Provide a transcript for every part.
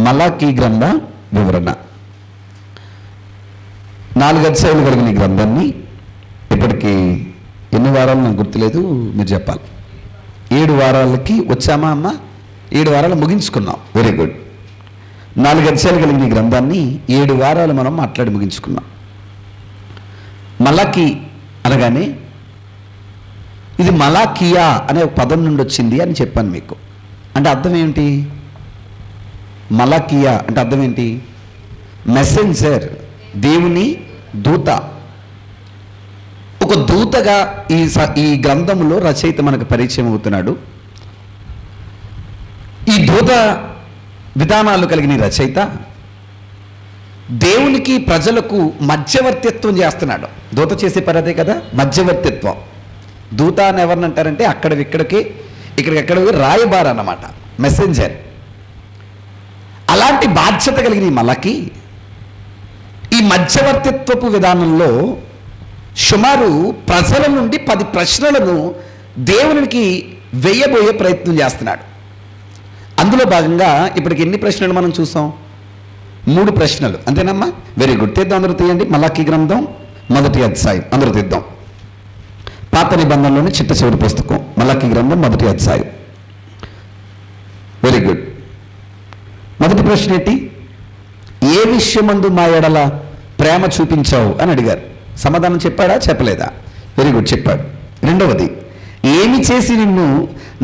మలాకీ గ్రంథ వివరణ. 4 అధ్యాయాలు కలిగిన ఈ గ్రంథాన్ని ఇప్పటికీ ఎన్ని వారాలు నాకు గుర్తులేదు, మీరు చెప్పాలి. 7 వారాలకి వచ్చామా అమ్మ? 7 వారాలు ముగించుకున్నాం. Very good. 4 అధ్యాయాలు కలిగిన ఈ గ్రంథాన్ని 7 వారాలు మనం మాట్లాడి ముగించుకున్నాం. మలాకీ అనగానే ఇది మలాకియా అనే ఒక పదం నుండి వచ్చింది అని చెప్పాను మీకు. అంటే అర్థం ఏమిటి? మలాకియా అంటే అర్థం ఏంటి? మెసెంజర్, దేవుని దూత. ఒక దూతగా ఈ గ్రంథంలో రచయిత మనకు పరిచయం అవుతున్నాడు. ఈ దూత విధానాలు కలిగిన రచయిత దేవునికి ప్రజలకు మధ్యవర్తిత్వం చేస్తున్నాడు. దూత చేసే పని అదే కదా, మధ్యవర్తిత్వం. దూత అని ఎవరిని అంటారంటే ఇక్కడికి రాయబార అన్నమాట, మెసెంజర్. అలాంటి బాధ్యత కలిగిన ఈ మలాకీ ఈ మధ్యవర్తిత్వపు విధానంలో సుమారు ప్రజల నుండి 10 ప్రశ్నలను దేవునికి వేయబోయే ప్రయత్నం చేస్తున్నాడు. అందులో భాగంగా ఇప్పటికి ఎన్ని ప్రశ్నలు మనం చూసాం? 3 ప్రశ్నలు, అంతేనమ్మా? Very good. తీద్దాం, అందరూ తీయండి. మలాకీ గ్రంథం 1వ అధ్యాయం అందరూ తీద్దాం. పాత నిబంధనలోని చిట్ట చివరి పుస్తకం మలాకీ గ్రంథం 1వ అధ్యాయం. Very good. మొదటి ప్రశ్న ఏంటి? ఏ విషయమందు మా ఎడల ప్రేమ చూపించావు అని అడిగారు. సమాధానం చెప్పాడా, చెప్పలేదా? వెరీ గుడ్, చెప్పాడు. రెండవది, ఏమి చేసి నిన్ను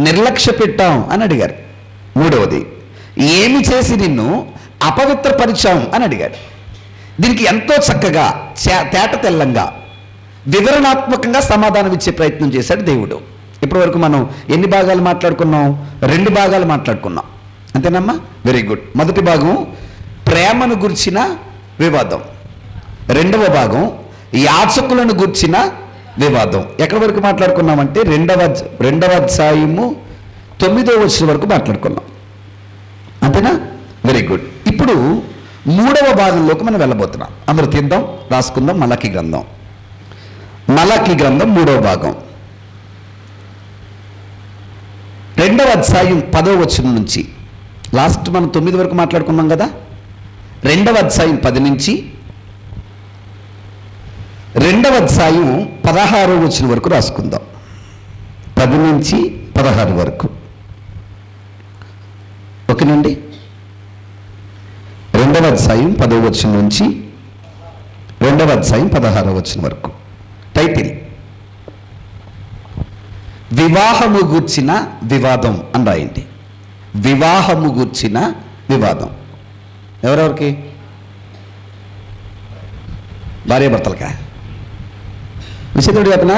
నిర్లక్ష్య పెట్టాం అని అడిగారు. మూడవది, ఏమి చేసి నిన్ను అపవిత్రపరిచాం అని అడిగాడు. దీనికి ఎంతో చక్కగా తేట తెల్లంగా వివరణాత్మకంగా సమాధానం ఇచ్చే ప్రయత్నం చేశాడు దేవుడు. ఇప్పటి వరకు మనం ఎన్ని భాగాలు మాట్లాడుకున్నాం? 2 భాగాలు మాట్లాడుకున్నాం, అంతేనమ్మా? Very good. మొదటి భాగం ప్రేమను గుర్చిన వివాదం, రెండవ భాగం యాచకులను గుర్చిన వివాదం. ఎక్కడి వరకు మాట్లాడుకున్నామంటే 2వ అధ్యాయము 9వ వచనం వరకు మాట్లాడుకున్నాం, అంతేనా? Very good. ఇప్పుడు 3వ భాగంలోకి మనం వెళ్ళబోతున్నాం. అందరూ తీద్దాం, రాసుకుందాం. మలాకీ గ్రంథం 3వ భాగం 2వ అధ్యాయం 10వ వచనం నుంచి. లాస్ట్ మనం 9 వరకు మాట్లాడుకున్నాం కదా. 2వ అధ్యాయం 10 నుంచి 2వ అధ్యాయం 16వ వచనం వరకు రాసుకుందాం. 10 నుంచి 16 వరకు. ఓకేనండి? 2వ అధ్యాయం 10వ వచనం నుంచి 2వ అధ్యాయం 16వ వచనం వరకు. టైటిల్ వివాహము గూర్చిన వివాదం అని రాయండి. వివాహము గూర్చిన వివాదం. ఎవరెవరికి? భార్యాభర్తలకా? విషయతుడు చెప్పిన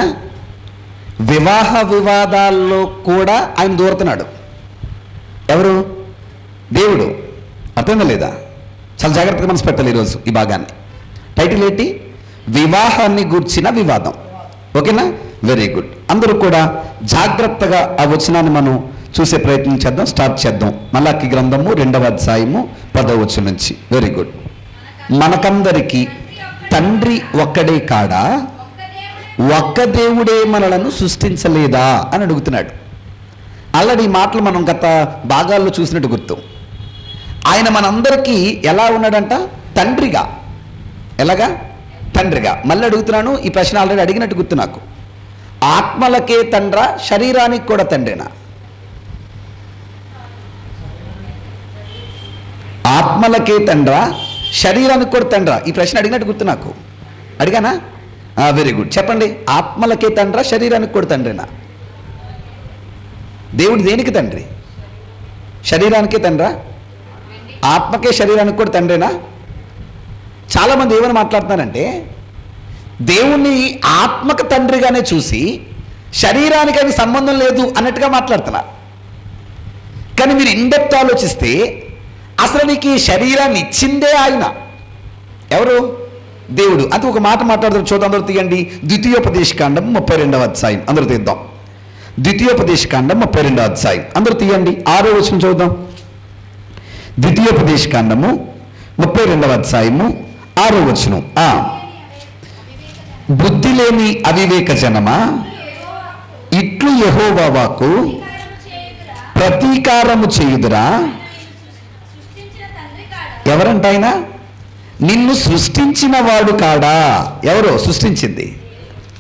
వివాహ వివాదాల్లో కూడా ఆయన దూరుతున్నాడు. ఎవరు? దేవుడు. అర్థంగా లేదా? చాలా జాగ్రత్తగా మనసు పెట్టాలి ఈరోజు ఈ భాగాన్ని. టైటిల్ ఏంటి? వివాహాన్ని గూర్చిన వివాదం. ఓకేనా? Very good. అందరూ కూడా జాగ్రత్తగా ఆ వచనాన్ని మనం చూసే ప్రయత్నం చేద్దాం. స్టార్ట్ చేద్దాం. మలాకీ గ్రంథము 2వ అధ్యాయము 10వ వచనం నుంచి. Very good. మనకందరికీ తండ్రి ఒక్కడే కాడా? ఒక్క దేవుడే మనలను సృష్టించలేదా అని అడుగుతున్నాడు. ఆల్రెడీ ఈ మాటలు మనం గత భాగాల్లో చూసినట్టు గుర్తు. ఆయన మనందరికీ ఎలా ఉన్నాడంట? తండ్రిగా. ఎలాగా? తండ్రిగా. మళ్ళీ అడుగుతున్నాను, ఈ ప్రశ్న ఆల్రెడీ అడిగినట్టు గుర్తు నాకు. ఆత్మలకే తండ్రా, శరీరానికి కూడా తండ్రేనా? ఆత్మలకే తండ్రా, శరీరానికి కూడా తండ్రా? ఈ ప్రశ్న అడిగినట్టు గుర్తు నాకు. అడిగానా? Very good. చెప్పండి. ఆత్మలకే తండ్రా, శరీరానికి కూడా తండ్రేనా? దేవుడు దేనికి తండ్రి? శరీరానికే తండ్రా? ఆత్మకే శరీరానికి కూడా తండ్రేనా? చాలామంది ఏమని మాట్లాడుతున్నారంటే దేవుణ్ణి ఆత్మక తండ్రిగానే చూసి శరీరానికి అది సంబంధం లేదు అన్నట్టుగా మాట్లాడుతున్నారు. కానీ మీరు ఇన్డెప్త్ ఆలోచిస్తే అసలు నీకు ఈ శరీరాన్ని ఇచ్చిందే ఆయన. ఎవరు? దేవుడు. అది ఒక మాట మాట్లాడుతారు. చూద్దాం, అందరూ తీయండి. ద్వితీయోపదేశకాండం 32వ అధ్యాయం. అందరూ తీద్దాం. ద్వితీయోపదేశకాండం 32వ అధ్యాయం. అందరూ తీయండి. 6వ వచనం చూద్దాం. ద్వితీయోపదేశకాండము 32వ అధ్యాయము 6వ వచనం. బుద్ధి లేని అవివేక జనమా, ఇట్లు యెహోవా వాక్కు ప్రతీకారము చేయుదురా, ఎవరంట ఆయన? నిన్ను సృష్టించిన వాడు కాడా? ఎవరు సృష్టించింది?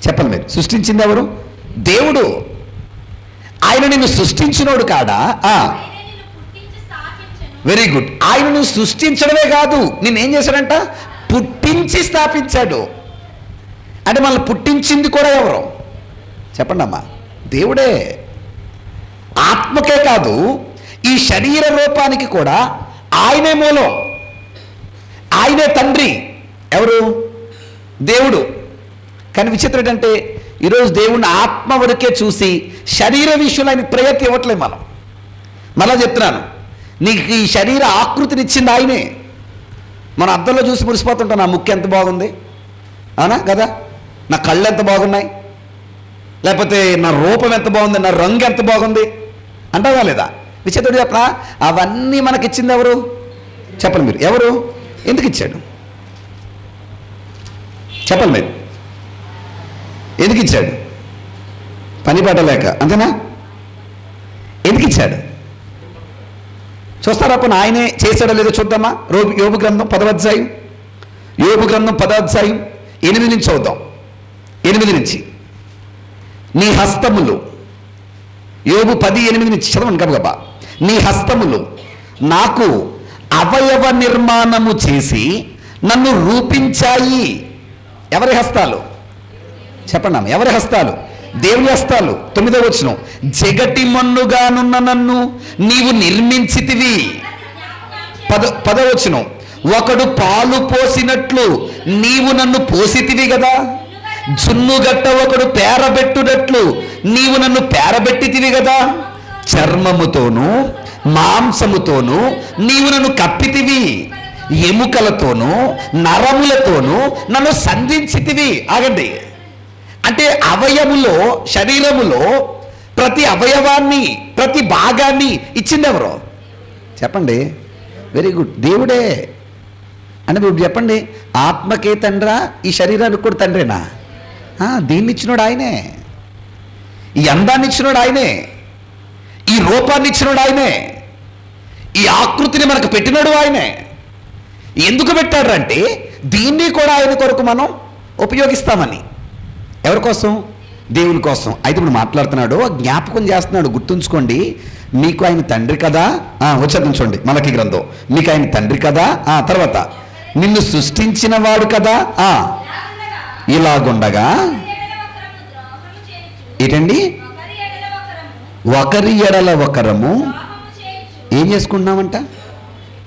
చెప్పండి మీరు. సృష్టించింది ఎవరు? దేవుడు. ఆయన నిన్ను సృష్టించినోడు కాడా? Very good. ఆయన నువ్వు సృష్టించడమే కాదు, నిన్నేం చేశాడంట? పుట్టించి స్థాపించాడు. అంటే మనల్ని పుట్టించింది కూడా ఎవరు? చెప్పండి అమ్మా. దేవుడే. ఆత్మకే కాదు, ఈ శరీర రూపానికి కూడా ఆయనే మూలం, ఆయనే తండ్రి. ఎవరు? దేవుడు. కానీ విచిత్రం ఏంటంటే ఈరోజు దేవుడిని ఆత్మ వరకే చూసి శరీర విషయంలో ఆయన ప్రయత్నం ఇవ్వట్లేదు. మనం మళ్ళా చెప్తున్నాను, నీకు ఈ శరీర ఆకృతిని ఇచ్చింది ఆయనే. మన అద్దంలో చూసి మురిసిపోతుంటాం, నా ముక్కు ఎంత బాగుంది, అవునా కదా, నా కళ్ళు ఎంత బాగున్నాయి, లేకపోతే నా రూపం ఎంత బాగుంది, నా రంగు ఎంత బాగుంది అంటావా లేదా? విచిత్రుడు చెప్పనా, అవన్నీ మనకిచ్చింది ఎవరు? చెప్పండి మీరు. ఎవరు? ఎందుకు ఇచ్చాడు? చెప్పండి మీరు. ఎందుకు ఇచ్చాడు? పని పట్టలేక, అంతేనా? ఎందుకు ఇచ్చాడు? చూస్తారా? పని ఆయనే చేశాడో లేదో చూద్దామా? యోబు గ్రంథం 10వ అధ్యాయం, యోబు గ్రంథం 10వ అధ్యాయం 8 నుంచి చూద్దాం. 8 నుంచి. నీ హస్తములు, యోబు 10:8 నుంచి చదవండి గబగబా. నీ హస్తములు నాకు అవయవ నిర్మాణము చేసి నన్ను రూపించాయి. ఎవరి హస్తాలు? చెప్పండి అమ్మ. ఎవరి హస్తాలు? దేవుని హస్తాలు. 9వ వచనం, జగటి మన్నుగానున్న నన్ను నీవు నిర్మించితివి. 10వ వచనం, ఒకడు పాలు పోసినట్లు నీవు నన్ను పోసితివి కదా, జున్నుగట్ట ఒకడు పేరబెట్టునట్లు నీవు నన్ను పేరబెట్టితివి కదా, చర్మముతోనూ మాంసముతోనూ నీవు నన్ను కప్పితివి, ఎముకలతోనూ నరములతోనూ నన్ను సంధించితివి. ఆగండి. అంటే అవయములో, శరీరములో ప్రతి అవయవాన్ని, ప్రతి భాగాన్ని ఇచ్చింది ఎవరు? చెప్పండి. Very good. దేవుడే. అంటే మీరు చెప్పండి, ఆత్మకే తండ్రా, ఈ శరీరానికి కూడా తండ్రేనా? దీన్ని ఇచ్చినోడు ఆయనే, ఈ అందాన్ని ఇచ్చినోడు ఆయనే, ఈ రూపాన్ని ఇచ్చినోడు ఆయనే, ఈ ఆకృతిని మనకు పెట్టినోడు ఆయనే. ఎందుకు పెట్టాడు అంటే దీన్ని కూడా ఆయన కొరకు మనం ఉపయోగిస్తామని. ఎవరి కోసం? దేవుని కోసం. అయితే ఇప్పుడు మాట్లాడుతున్నాడు, జ్ఞాపకం చేస్తున్నాడు. గుర్తుంచుకోండి, మీకు ఆయన తండ్రి కదా. వచ్చేద్దాం చూడండి, మలకి గ్రంథం. మీకు ఆయన తండ్రి కదా. తర్వాత నిన్ను సృష్టించిన వాడు కదా. ఇలాగుండగా ఏంటండి? ఒకరి ఎడల ఒకరము ఏం చేసుకుంటున్నామంట?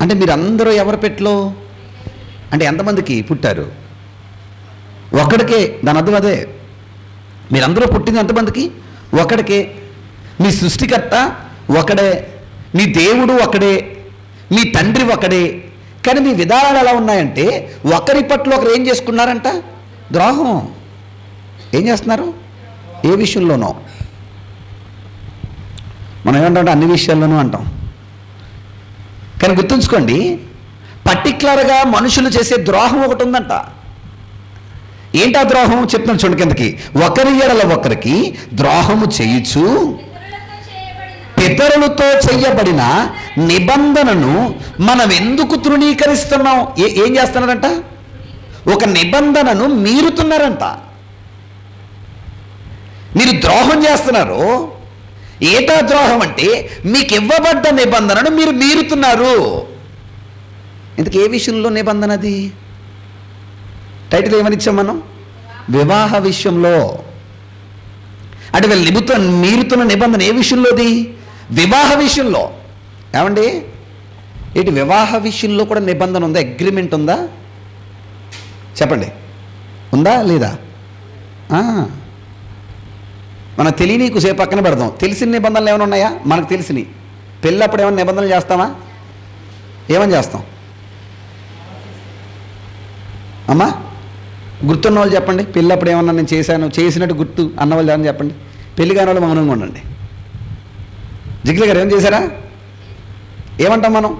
అంటే మీరందరూ ఎవరి పెట్లో? అంటే ఎంతమందికి పుట్టారు? ఒకడికే. దాని అర్థం అదే. మీరందరూ పుట్టింది ఎంతమందికి? ఒకడికే. మీ సృష్టికర్త ఒకడే, మీ దేవుడు ఒకడే, మీ తండ్రి ఒకడే. కానీ మీ విధానాలు ఎలా ఉన్నాయంటే ఒకరి పట్ల ఒకరు ఏం చేసుకున్నారంట? ద్రోహం. ఏం చేస్తున్నారు? ఏ విషయంలోనో. మనం ఏమంటాం? అన్ని విషయాల్లోనూ అంటాం. కానీ గుర్తుంచుకోండి, పర్టికులర్గా మనుషులు చేసే ద్రోహం ఒకటి ఉందంట. ఏంటా ద్రోహం? చెప్తున్నాను చూడండి కిందకి. ఒకరి ఎడల ఒకరికి ద్రోహము చేయుచు పితరులతో చెయ్యబడిన నిబంధనను మనం ఎందుకు తృణీకరిస్తున్నాం? ఏం చేస్తున్నారంట? ఒక నిబంధనను మీరుతున్నారంట. మీరు ద్రోహం చేస్తున్నారు. ఏటా ద్రోహం అంటే మీకు ఇవ్వబడ్డ నిబంధనను మీరు మీరుతున్నారు. ఇంతకు ఏ విషయంలో నిబంధన? అది టైటిల్ ఏమని ఇచ్చాం మనం? వివాహ విషయంలో. అంటే వీళ్ళు మీరుతున్న నిబంధన ఏ విషయంలోది? వివాహ విషయంలో. ఏమండి, ఏంటి వివాహ విషయంలో కూడా నిబంధన ఉందా? అగ్రిమెంట్ ఉందా? చెప్పండి, ఉందా లేదా? మనం తెలియని సేపు పక్కన పెడదాం. తెలిసిన నిబంధనలు ఏమైనా ఉన్నాయా? మనకు తెలిసినవి. పెళ్ళప్పుడు ఏమైనా నిబంధనలు చేస్తామా? ఏమని చేస్తాం అమ్మా? గుర్తున్న వాళ్ళు చెప్పండి. పెళ్ళప్పుడు ఏమన్నా నేను చేసినట్టు గుర్తు అన్నవాళ్ళు ఏమని చెప్పండి. పెళ్ళి కాని వాళ్ళు మౌనంగా ఉండండి. జిగ్లీ గారు ఏం చేశారా? ఏమంటాం మనం?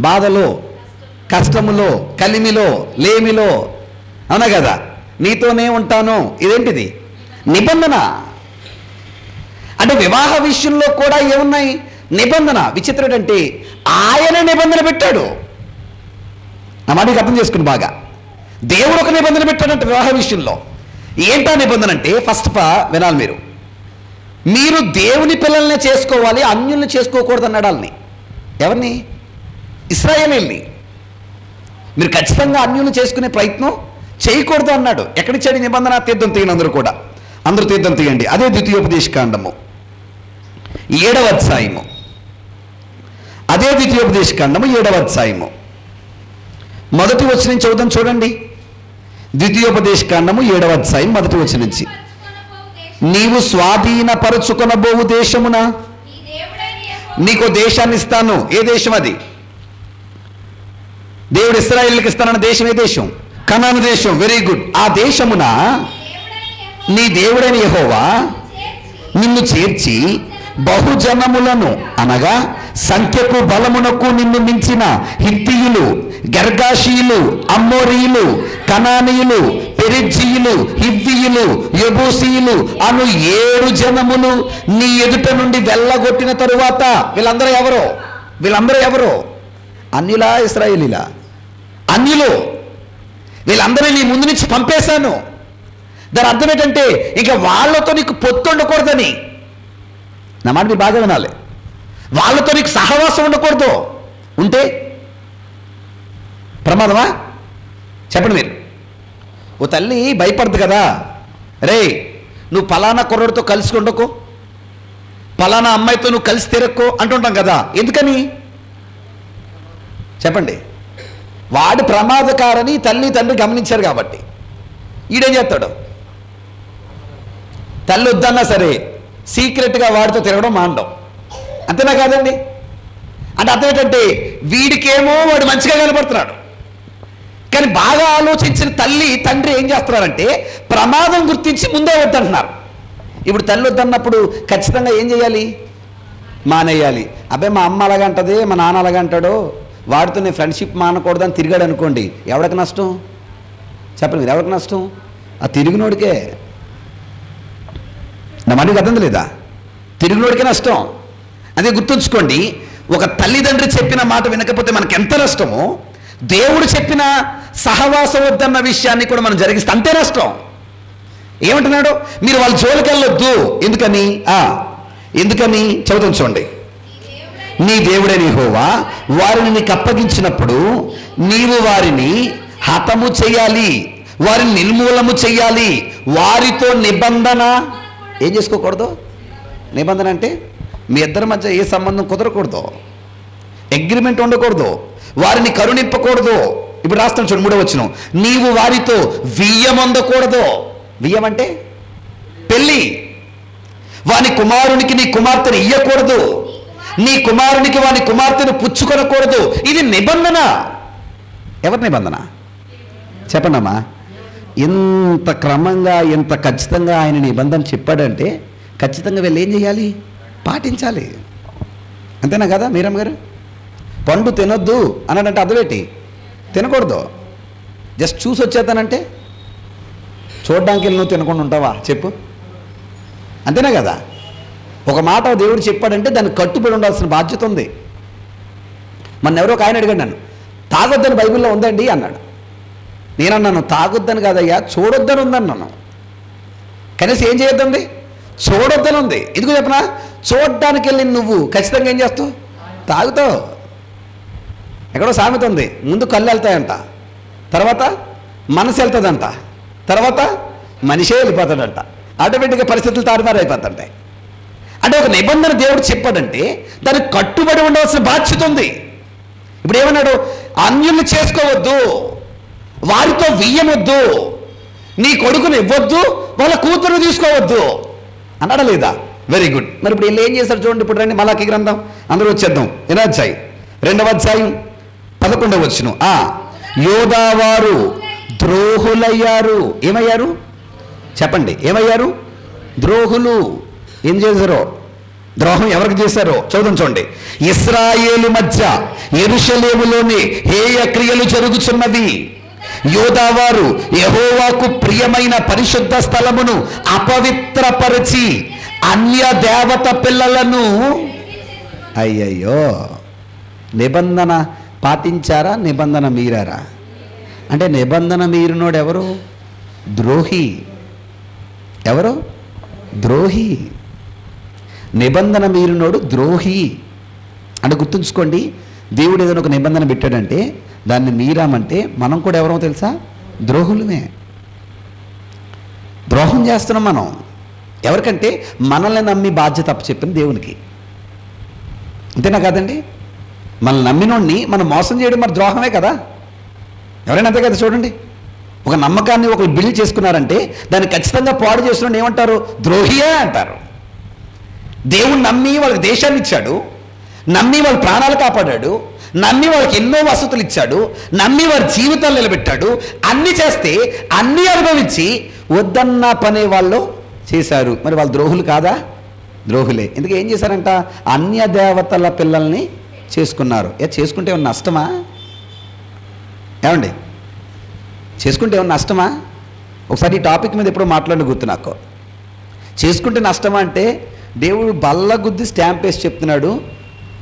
బాధలో, కష్టములో, కలిమిలో, లేమిలో, అవునా కదా, నీతోనే ఉంటాను. ఇదేంటిది? నిబంధన. అంటే వివాహ విషయంలో కూడా ఏమున్నాయి? నిబంధన. విచిత్రం ఏంటంటే ఆయన నిబంధన పెట్టాడు. నా మాటకి అర్థం చేసుకుని బాగా. దేవుడు ఒక నిబంధన పెట్టాడంటే వివాహ విషయంలో. ఏంటా నిబంధన అంటే, ఫస్ట్ వినాలి మీరు. మీరు దేవుని పిల్లల్ని చేసుకోవాలి, అన్యుల్ని చేసుకోకూడదు అన్నాడు వాళ్ళని. ఎవరిని? ఇశ్రాయేలీల్ని. మీరు ఖచ్చితంగా అన్యుల్ని చేసుకునే ప్రయత్నం చేయకూడదు అన్నాడు. ఎక్కడిచ్చాడు నిబంధన? తీర్థం తీయండి అందరూ కూడా, అందరూ తీర్థం తీయండి. అదే ద్వితీయోపదేశకాండము 7వ అధ్యాయము. అదే ద్వితీయోపదేశకాండము 7వ అధ్యాయము మొదటి వచనం చదువుదాం చూడండి. ద్వితీయోపదేశకాండము 7వ అధ్యాయం మొదటి వచనం నుంచి. నీవు స్వాధీనపరుచుకొనబోవు దేశమున నీకు దేశాన్ని ఇస్తాను. ఏ దేశం అది? దేవుడు ఇశ్రాయేలుకి ఇస్తానన్న దేశం ఏ దేశం? కనాను దేశం. Very good. ఆ దేశమున నీ దేవుడైన యెహోవా నిన్ను చేర్చి బహుజనములను, అనగా సంఖ్యకు బలమునకు నిన్ను మించిన హిత్తీయులు, గర్గాషీయులు, అమ్మోరీయులు, కనానీయులు, పెరిజ్జీయులు, హివ్వీయులు, యెబూసీయులు అను 7 జనములు నీ ఎదుట నుండి వెళ్ళగొట్టిన తరువాత, వీళ్ళందరూ ఎవరో? వీళ్ళందరూ ఎవరో? అన్యులా ఇశ్రాయేలీలా? అన్యులు. వీళ్ళందరినీ నీ ముందు నుంచి పంపేశాను. దాని అర్థం ఏంటంటే ఇక వాళ్ళతో నీకు పొత్తు ఉండకూడదని. నా మాట మీరు బాగా వినాలి. వాళ్ళతో నీకు సహవాసం ఉండకూడదు. ఉంటే ప్రమాదమా? చెప్పండి మీరు. ఓ తల్లి భయపడదు కదా, రే నువ్వు పలానా కుర్రడితో కలిసి ఉండకు, పలానా అమ్మాయితో నువ్వు కలిసి తిరక్కో అంటుంటాం కదా. ఎందుకని చెప్పండి? వాడు ప్రమాదకారని తల్లి తండ్రి గమనించారు కాబట్టి. ఈడేం చేస్తాడు? తల్లి వద్దన్నా సరే సీక్రెట్గా వాడితో తిరగడం మానడం. అంతేనా కాదండి? అంటే అర్థం ఏంటంటే వీడికేమో వాడు మంచిగా కనపడుతున్నాడు, కానీ బాగా ఆలోచించిన తల్లి తండ్రి ఏం చేస్తున్నారంటే ప్రమాదం గుర్తించి ముందే వద్దంటున్నారు. ఇప్పుడు తల్లి వద్దన్నప్పుడు ఖచ్చితంగా ఏం చేయాలి? మానేయాలి. అబ్బాయి మా అమ్మ అలాగంటది, మా నాన్న అలాగంటాడో, వాడితో నేను ఫ్రెండ్షిప్ మానకూడదని తిరిగాడు అనుకోండి, ఎవరికి నష్టం? చెప్పండి మీరు, ఎవరికి నష్టం? ఆ తిరిగినోడికే. నా మనకి అర్థం లేదా? తిరిగినోడికే నష్టం. అదే గుర్తుంచుకోండి. ఒక తల్లిదండ్రి చెప్పిన మాట వినకపోతే మనకి ఎంత నష్టమో, దేవుడు చెప్పిన సహవాసం వద్దన్న విషయాన్ని కూడా మనం జరిగిస్తే అంతే నష్టం. ఏమంటున్నాడు? మీరు వాళ్ళ జోలికి వెళ్ళొద్దు. ఎందుకని? ఎందుకని చదువుతాం చూడండి. నీ దేవుడైన యెహోవా వారిని నీకు అప్పగించినప్పుడు నీవు వారిని హతము చేయాలి, వారిని నిర్మూలము చేయాలి. వారితో నిబంధన ఏం చేసుకోకూడదు? నిబంధన అంటే మీ ఇద్దరి మధ్య ఏ సంబంధం కుదరకూడదు, అగ్రిమెంట్ ఉండకూడదు, వారిని కరుణింపకూడదు. ఇప్పుడు రాస్తాను చూడు 3వ వచనం. నీవు వారితో వియ్యమందకూడదు. వియ్యం అంటే పెళ్ళి. వాని కుమారునికి నీ కుమార్తెను ఇయ్యకూడదు, నీ కుమారునికి వాని కుమార్తెను పుచ్చుకొనకూడదు. ఇది నిబంధన. ఎవరి నిబంధన? చెప్పండి అమ్మా. ఎంత క్రమంగా ఎంత ఖచ్చితంగా ఆయన నిబంధన చెప్పాడంటే ఖచ్చితంగా వీళ్ళు ఏం చేయాలి? పాటించాలి. అంతేనా కదా మీరమ్మ గారు? పండు తినొద్దు అన్నాడంటే అర్థమేంటి? తినకూడదు. జస్ట్ చూసి వచ్చేద్దానంటే చూడడానికి వెళ్ళి నువ్వు తినకుండా ఉంటావా చెప్పు? అంతేనా కదా? ఒక మాట దేవుడు చెప్పాడంటే దానికి కట్టుబడి ఉండాల్సిన బాధ్యత ఉంది. మొన్న ఎవరో ఒక ఆయన అడిగాడు నన్ను, తాగొద్దని బైబిల్లో ఉందండి అన్నాడు. నేనన్నాను తాగొద్దని కాదయ్యా, చూడొద్దని ఉందన్నాను. కనీసం ఏం చేయొద్దండి? చూడొద్దని ఉంది. ఎందుకు చెప్పనా? చూడడానికి వెళ్ళి నువ్వు ఖచ్చితంగా ఏం చేస్తావు? తాగుతావు. ఎక్కడో సామెత ఉంది, ముందు కళ్ళు వెళ్తాయంట, తర్వాత మనసు వెళ్తుందంట, తర్వాత మనిషే వెళ్ళిపోతాడంట. ఆటోమేటిక్గా పరిస్థితులు తారుమారు అయిపోతుంటాయి. అంటే ఒక నిబంధన దేవుడు చెప్పాడంటే దానికి కట్టుబడి ఉండవలసిన బాధ్యత ఉంది. ఇప్పుడు ఏమన్నాడు? అన్యుల్ని చేసుకోవద్దు, వారితో వియ్యమొద్దు, నీ కొడుకుని ఇవ్వద్దు, వాళ్ళ కూతురు తీసుకోవద్దు అన్నాడా లేదా? Very good. మరి ఇప్పుడు వీళ్ళు ఏం చేశారు చూడండి. ఇప్పుడు రండి మలాకి గ్రంథం, అందరూ వచ్చేద్దాం. 2వ అధ్యాయం 2వ అధ్యాయం 11వ వచనం. యోదావారు ద్రోహులయ్యారు. ఏమయ్యారు చెప్పండి? ఏమయ్యారు? ద్రోహులు. ఏం చేశారో? ద్రోహం ఎవరికి చేశారో చదువుదాం చూడండి. ఇశ్రాయేలు మధ్య యెరూషలేములోని హేయ క్రియలు జరుగుతున్నవి. యోదావారు యెహోవాకు ప్రియమైన పరిశుద్ధ స్థలమును అపవిత్రపరిచి అన్య దేవత పిల్లలను, అయ్యయ్యో, నిబంధన పాటించారా, నిబంధన మీరారా? అంటే నిబంధన మీరినోడు ఎవరు? ద్రోహి. ఎవరు? ద్రోహి. నిబంధన మీరినోడు ద్రోహి. అంటే గుర్తుంచుకోండి, దేవుడు ఏదైనా ఒక నిబంధన పెట్టాడంటే దాన్ని మీరామంటే మనం కూడా ఎవరో తెలుసా? ద్రోహులమే. ద్రోహం చేస్తున్నాం మనం. ఎవరికంటే మనల్ని నమ్మి బాధ్యత అప్పచెప్పిన దేవునికి. అంతేనా కాదండి? మనల్ని నమ్మినోడిని మనం మోసం చేయడం మరి ద్రోహమే కదా. ఎవరైనా అంతే కదా. చూడండి, ఒక నమ్మకాన్ని ఒకరు బిల్డ్ చేసుకున్నారంటే దాన్ని ఖచ్చితంగా పాడు చేస్తున్నాడు ఏమంటారు? ద్రోహియే అంటారు. దేవుడు నమ్మి వాళ్ళకి దేశాన్ని ఇచ్చాడు, నమ్మి వాళ్ళ ప్రాణాలు కాపాడాడు, నమ్మి వాళ్ళకి ఎన్నో వసతులు ఇచ్చాడు, నమ్మి వారి జీవితాలు నిలబెట్టాడు. అన్నీ చేస్తే అన్నీ అనుభవించి వద్దన్న పనే వాళ్ళు చేశారు. మరి వాళ్ళు ద్రోహులు కాదా? ద్రోహులే. ఎందుకు ఏం చేశారంట? అన్య దేవతల పిల్లల్ని చేసుకున్నారు. చేసుకుంటే ఏమన్నా నష్టమా? ఏమండి, చేసుకుంటే ఏమన్నా నష్టమా? ఒకసారి ఈ టాపిక్ మీద ఎప్పుడో మాట్లాడి గుర్తు నాకు. చేసుకుంటే నష్టమా అంటే దేవుడు బల్లగుద్ది స్టాంప్ వేసి చెప్తున్నాడు,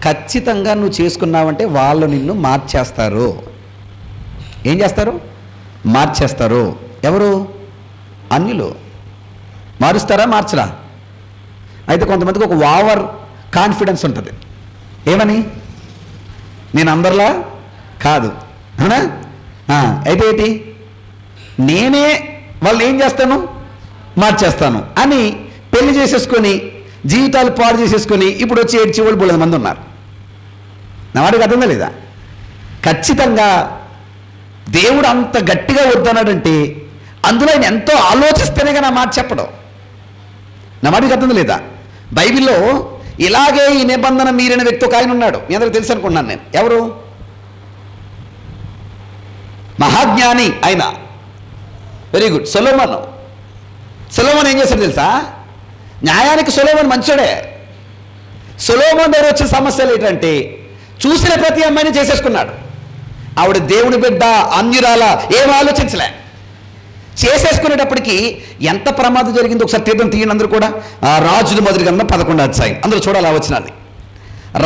ఖచ్చితంగా నువ్వు చేసుకున్నావంటే వాళ్ళు నిన్ను మార్చేస్తారు. ఏం చేస్తారు? మార్చేస్తారు. ఎవరు? అన్యులు. మారుస్తారా, మార్చరా? అయితే కొంతమందికి ఒక ఓవర్ కాన్ఫిడెన్స్ ఉంటుంది. ఏమని? నేను అందరిలా కాదు, అవునా? అయితే ఏంటి? నేనే వాళ్ళు ఏం చేస్తాను? మార్చేస్తాను అని పెళ్లి చేసేసుకొని జీవితాలు పాడు చేసేసుకొని ఇప్పుడు వచ్చి ఏడ్చేవాళ్ళు బోలెడు మంది ఉన్నారు. నా వాడికి అర్థంగా లేదా? ఖచ్చితంగా దేవుడు అంత గట్టిగా వద్దన్నాడంటే అందులో ఆయన ఎంతో ఆలోచిస్తేనే కానీ ఆ మాట చెప్పడం. నా వాడికి అర్థం లేదా? బైబిల్లో ఇలాగే ఈ నిబంధన మీరిన వ్యక్తి ఒక ఆయన ఉన్నాడు. మీ అందరికీ తెలుసు అనుకున్నాను నేను. ఎవరు? మహాజ్ఞాని ఆయన. Very good. సొలొమోను. సొలొమోను ఏం చేశాడు తెలుసా? న్యాయానికి సొలొమోను మంచోడే. సొలొమోను దగ్గర వచ్చిన సమస్యలు ఏంటంటే చూసిన ప్రతి అమ్మాయిని చేసేసుకున్నాడు. ఆవిడ దేవుని బిడ్డ, అన్యురాల, ఏం ఆలోచించలే. చేసేసుకునేటప్పటికి ఎంత ప్రమాదం జరిగిందో ఒకసారి తీర్థం తీయండి అందరూ కూడా. రాజుల మొదటి గ్రంథం 11వ అధ్యాయం. అందరూ చూడాలి ఆ వచనాన్ని.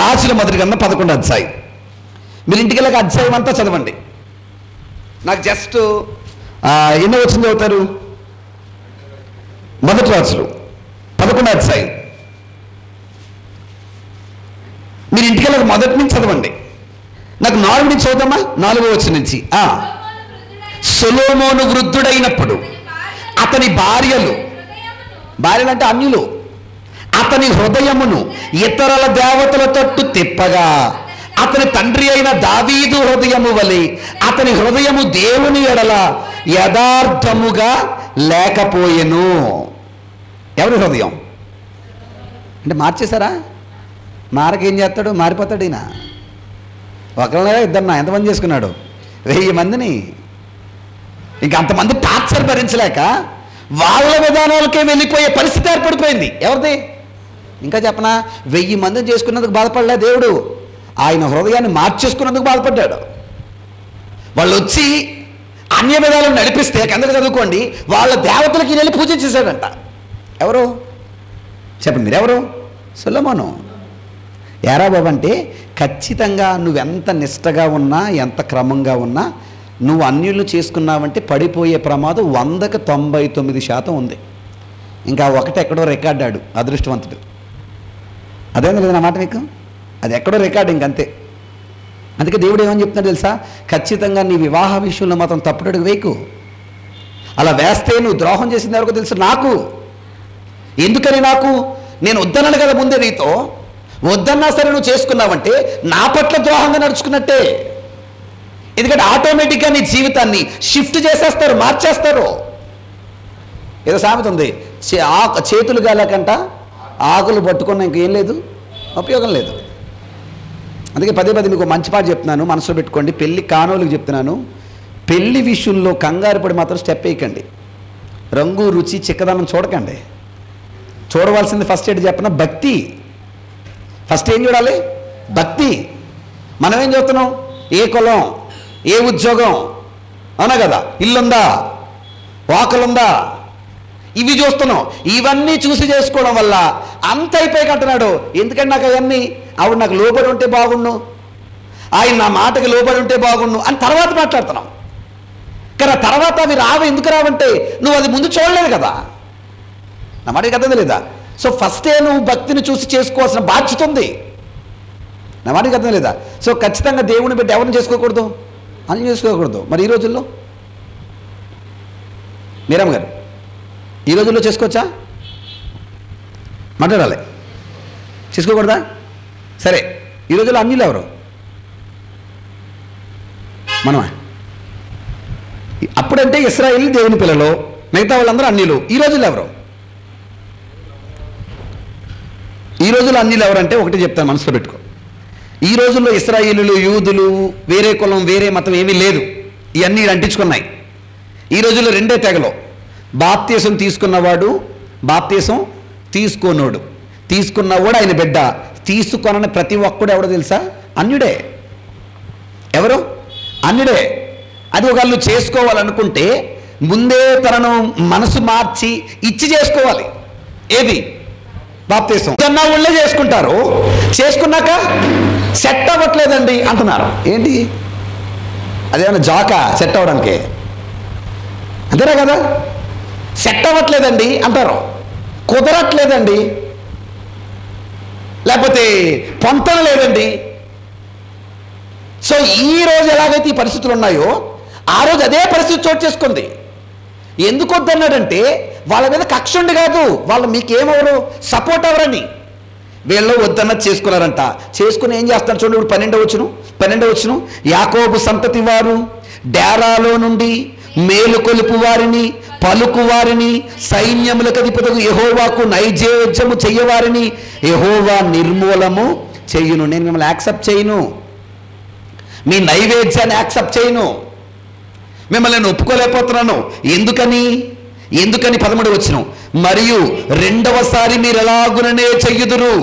రాజుల మొదటి గ్రంథం 11వ అధ్యాయం. మీరు ఇంటికి వెళ్ళక అధ్యాయం అంతా చదవండి. నాకు జస్ట్ ఎన్నో వచ్చింది చదువుతారు? మొదటి రాజులు 11వ అధ్యాయం. మీరు ఇంటికి వెళ్ళక మొదటి నుంచి చదవండి. నాకు 4 నుంచి చదువుతామా? 4వ వచనం నుంచి. సొలొమోను వృద్ధుడైనప్పుడు అతని భార్యలు అంటే అన్యులు అతని హృదయమును ఇతరుల దేవతల తట్టు తిప్పగా అతని తండ్రి అయిన దావీదు హృదయము వలె అతని హృదయము దేవుని ఎడల యథార్థముగా లేకపోయెను. ఎవరి హృదయం? అంటే మార్చేశారా? మారకేం చేస్తాడు? మారిపోతాడు ఈయన. ఒకరినే ఇద్దరు ఎంతమంది చేసుకున్నాడు? 1000 మందిని. ఇంకా అంతమంది టార్చర్ భరించలేక వాళ్ళ విధానాలకే వెళ్ళిపోయే పరిస్థితి ఏర్పడిపోయింది. ఎవరిది? ఇంకా చెప్పనా? 1000 మందిని చేసుకున్నందుకు బాధపడలే దేవుడు, ఆయన హృదయాన్ని మార్చేసుకున్నందుకు బాధపడ్డాడు. వాళ్ళు వచ్చి అన్య విధాలను నడిపిస్తే కిందకు చదువుకోండి, వాళ్ళ దేవతలకి వెళ్ళి పూజ చేశాడంట. ఎవరు చెప్పండి? మీరు ఎవరు? సొలొమోను. ఏరా బాబు అంటే ఖచ్చితంగా నువ్వెంత నిష్టగా ఉన్నా, ఎంత క్రమంగా ఉన్నా, నువ్వు అన్యులు చేసుకున్నావంటే పడిపోయే ప్రమాదం 100కి 99% ఉంది. ఇంకా ఒకటి ఎక్కడో రికార్డాడు అదృష్టవంతుడు. అదేనా లేదు నా మాట మీకు? అది ఎక్కడో రికార్డు ఇంకంతే. అందుకే దేవుడు ఏమని చెప్తున్నాడు తెలుసా? ఖచ్చితంగా నీ వివాహ విషయంలో మాత్రం తప్పుడడుగు వేయకు. అలా వేస్తే నువ్వు ద్రోహం చేసింది ఎవరికో తెలుసు? నాకు. ఎందుకని నాకు? నేను వద్దన్నాను కదా ముందే నీతో. వద్దన్నా సరే నువ్వు చేసుకున్నావంటే నా పట్ల ద్రోహంగా నడుచుకున్నట్టే. ఎందుకంటే ఆటోమేటిక్గా నీ జీవితాన్ని షిఫ్ట్ చేసేస్తారు, మార్చేస్తారు. ఏదో సామెత ఉంది, చేతులు గాలకంట ఆకులు పట్టుకున్న ఇంకేం లేదు, ఉపయోగం లేదు. అందుకే పదే మీకు మంచి పాట చెప్తున్నాను, మనసులో పెట్టుకోండి. పెళ్ళి కానోళ్ళకి చెప్తున్నాను, పెళ్లి విషయంలో కంగారు పడి మాత్రం స్టెప్ వేయకండి. రంగు రుచి చిక్కదనం చూడకండి. చూడవలసింది ఫస్ట్ ఏంటి చెప్పిన? భక్తి. ఫస్ట్ ఏం చూడాలి? భక్తి. మనం ఏం చూస్తున్నాం? ఏ కులం, ఏ ఉద్యోగం, అవునా కదా, ఇల్లుందా, వాకలుందా, ఇవి చూస్తున్నాం. ఇవన్నీ చూసి చేసుకోవడం వల్ల అంత అయిపోయి అంటున్నాడు. ఎందుకంటే నాకు అవన్నీ ఆవిడ నాకు లోబడి ఉంటే బాగుండు, ఆయన నా మాటకి లోబడి ఉంటే బాగుండు అని తర్వాత మాట్లాడుతున్నాం. కానీ తర్వాత అవి ఎందుకు రావంటే నువ్వు అది ముందు చూడలేదు కదా. నా మాటకి అర్థం లేదా? సో ఫస్టే నువ్వు భక్తిని చూసి చేసుకోవాల్సిన బాధ్యత ఉంది. నా మాటకి అర్థం లేదా? సో ఖచ్చితంగా దేవుని బిడ్డ ఎవరిని చేసుకోకూడదు? అని చేసుకోకూడదు. మరి ఈ రోజుల్లో మీరమ్మ గారు ఈ రోజుల్లో చేసుకోవచ్చా? మాట్లాడాలి. చేసుకోకూడదా? సరే, ఈ రోజుల్లో అన్యులు ఎవరు? మనమా? అప్పుడంటే ఇశ్రాయేలు దేవుని పిల్లలు, మిగతా వాళ్ళందరూ అన్యులు. ఈ రోజుల్లో ఎవరు? ఈ రోజుల్లో అన్యులు ఎవరంటే ఒకటి చెప్తాను, మనసులో పెట్టుకో. ఈ రోజుల్లో ఇశ్రాయేలులు, యూదులు, వేరే కులం, వేరే మతం ఏమీ లేదు. ఇవన్నీ అంటించుకున్నాయి. ఈ రోజుల్లో రెండే తెగలు, బాప్తీసం తీసుకున్నవాడు, బాప్తీసం తీసుకోనోడు. తీసుకున్నవాడు ఆయన బిడ్డ, తీసుకొనని ప్రతి ఒక్కడు ఎవడో తెలుసా? అన్యుడే. ఎవరు? అన్యుడే. అది ఒకళ్ళు చేసుకోవాలనుకుంటే ముందే తనను మనసు మార్చి ఇచ్చి చేసుకోవాలి. ఏది? బాప్తీసం. కన్నా వాళ్ళే చేసుకుంటారు. చేసుకున్నాక సెట్ అవ్వట్లేదండి అంటున్నారు. ఏంటి అదేమన్నా జాకా సెట్ అవ్వడానికి? అంతేనా కదా? సెట్ అవ్వట్లేదండి అంటారు, కుదరట్లేదండి, లేకపోతే పొంతన లేదండి. సో ఈ రోజు ఎలాగైతే ఈ పరిస్థితులు ఉన్నాయో ఆ రోజు అదే పరిస్థితి చోటు చేసుకుంది. ఎందుకు వద్దన్నాడంటే వాళ్ళ మీద కక్ష ఉండి కాదు, వాళ్ళు మీకేమవరు, సపోర్ట్ అవరని. వీళ్ళు వద్దన్నది చేసుకున్నారంట. చేసుకుని ఏం చేస్తారు చూడండి. ఇప్పుడు 12వ వచనం, యాకోబు సంతతి వారు డేరాలో నుండి మేలుకొలుపు వారిని, పలుకు వారిని, సైన్యములకు అధిపతియగు యెహోవాకు నైవేద్యము చెయ్యవారిని యెహోవా నిర్మూలము చెయ్యును. నేను మిమ్మల్ని యాక్సెప్ట్ చేయను, మీ నైవేద్యాన్ని యాక్సెప్ట్ చేయను, మిమ్మల్ని నేను ఒప్పుకోలేకపోతున్నాను. ఎందుకని 13వ వచనం, మరియు రెండవసారి మీరు ఎలాగుననే చెయ్యుదురు.